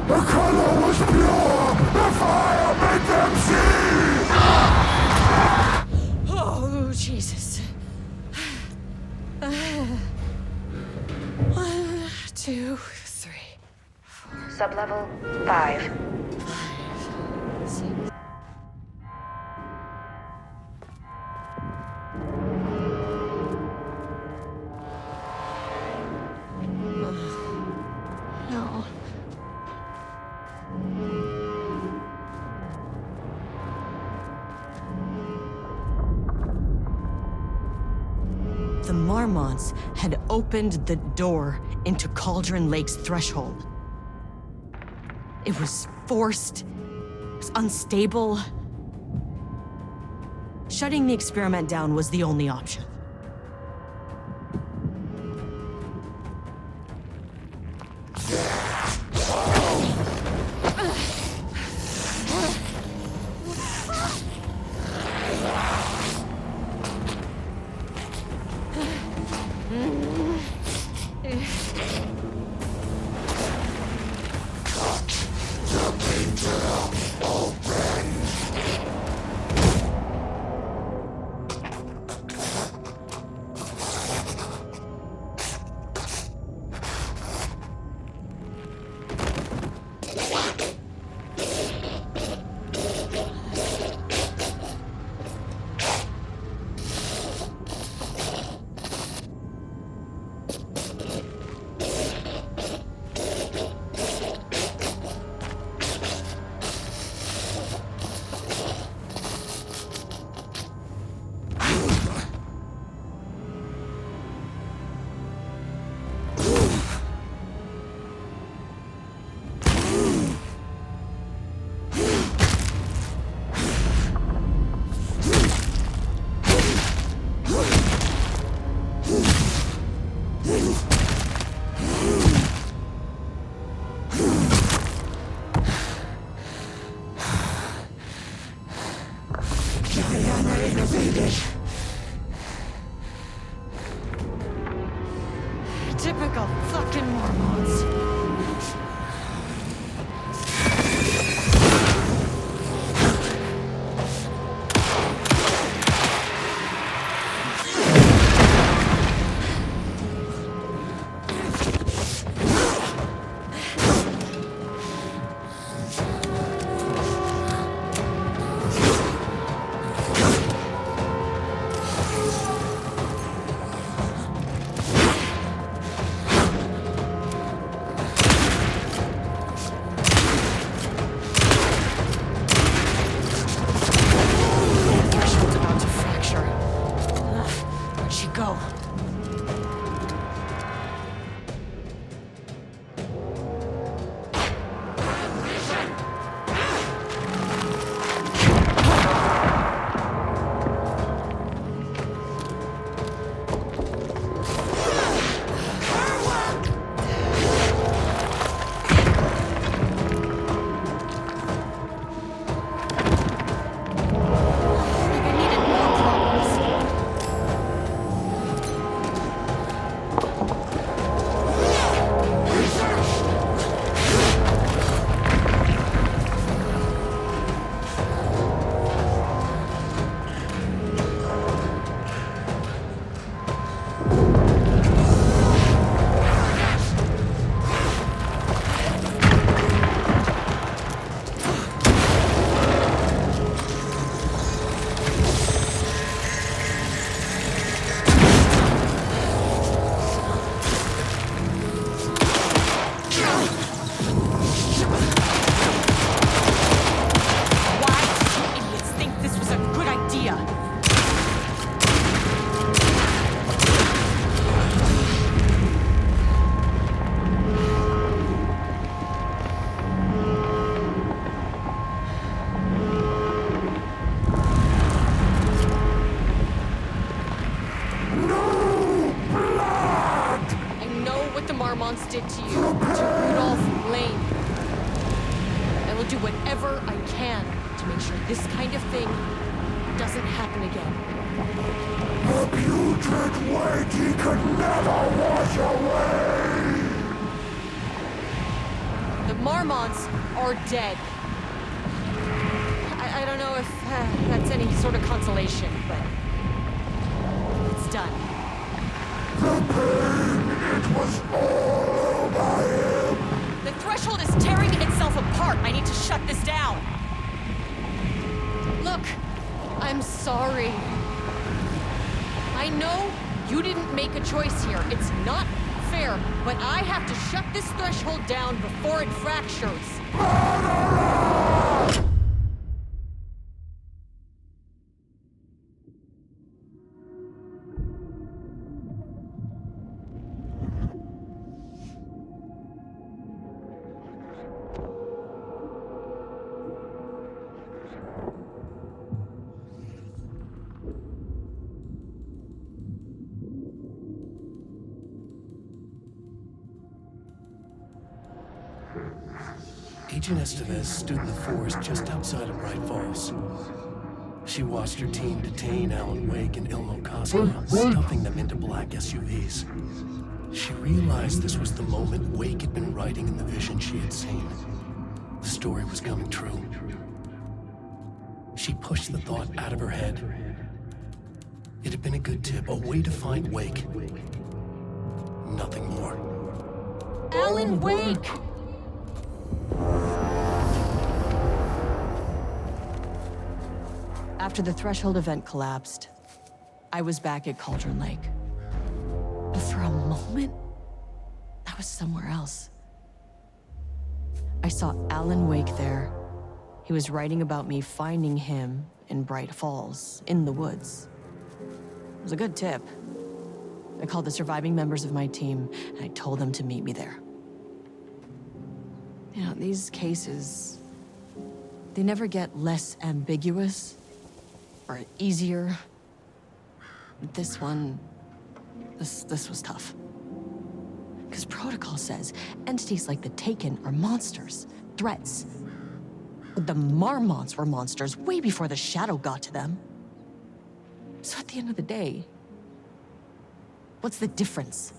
The color was pure! The fire made them see! Oh, Jesus. 1, 2, 3. Sublevel 5. 6. No. The Marmonts had opened the door into Cauldron Lake's threshold. It was forced, it was unstable. Shutting the experiment down was the only option. Typical fucking Mormons. Marmonts did to you, to Rudolph Lane. I will do whatever I can to make sure this kind of thing doesn't happen again. The putrid weight he could never wash away! The Marmonts are dead. I don't know if that's any sort of consolation, but it's done. The pain, it was all over him! The threshold is tearing itself apart. I need to shut this down. Look, I'm sorry. I know you didn't make a choice here. It's not fair, but I have to shut this threshold down before it fractures. Murderer! Agent Estevez stood in the forest just outside of Bright Falls. She watched her team detain Alan Wake and Ilmo Koska, stuffing them into black SUVs. She realized this was the moment Wake had been writing in the vision she had seen. The story was coming true. She pushed the thought out of her head. It had been a good tip, a way to find Wake. Nothing more. Alan Wake! After the threshold event collapsed, I was back at Cauldron Lake. But for a moment, I was somewhere else. I saw Alan Wake there. He was writing about me finding him in Bright Falls, in the woods. It was a good tip. I called the surviving members of my team, and I told them to meet me there. You know, these cases, they never get less ambiguous or easier. This one, this was tough. Because protocol says entities like the Taken are monsters, threats. But the Marmonts were monsters way before the Shadow got to them. So at the end of the day, what's the difference?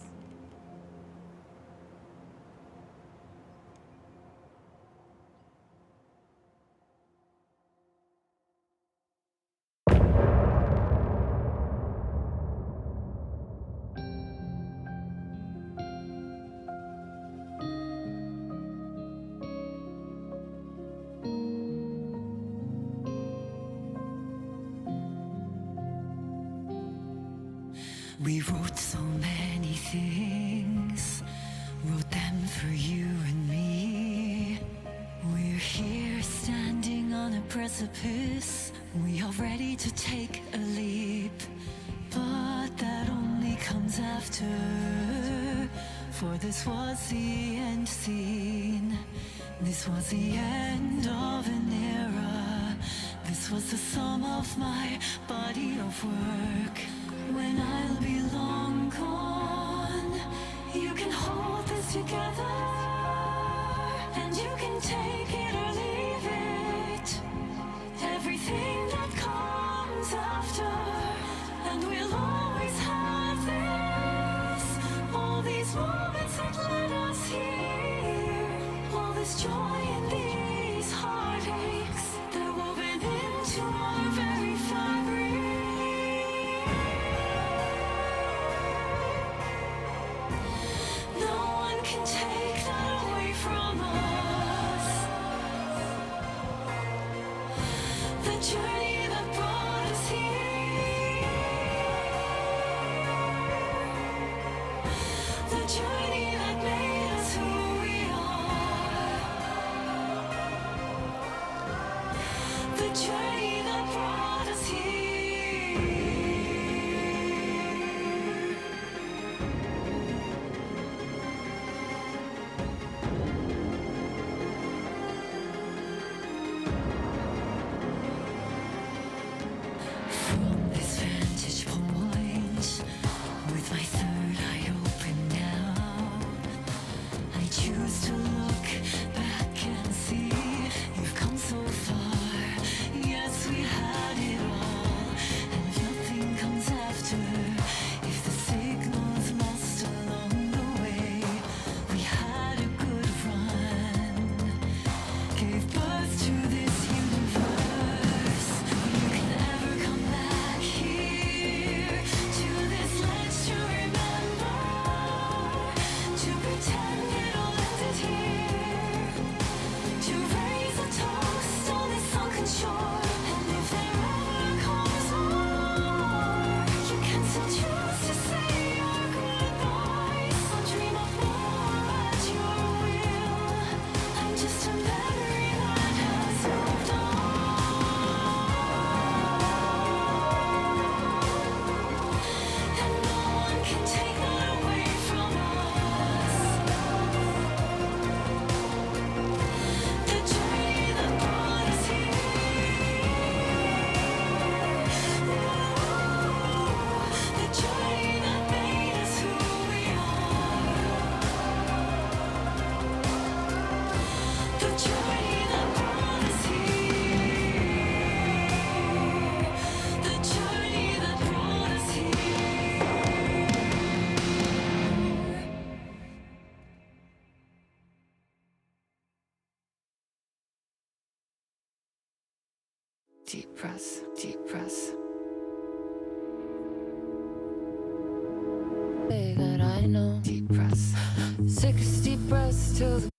We wrote so many things, wrote them for you and me. We're here standing on a precipice, we are ready to take a leap. But that only comes after, for this was the end scene. This was the end of an era. This was the sum of my body of work. When I'll be long gone, you can hold this together, and you can take it or leave it. Everything that comes after, and we'll always have this. All these moments that led us here, all this joy and these heartaches, they're woven into our very fabric. Take that away from us. The journey that brought us here. The journey that made us who we are. The journey that brought us here. deep breaths, deep breaths. Say that I know. Deep breaths. 6 deep breaths till the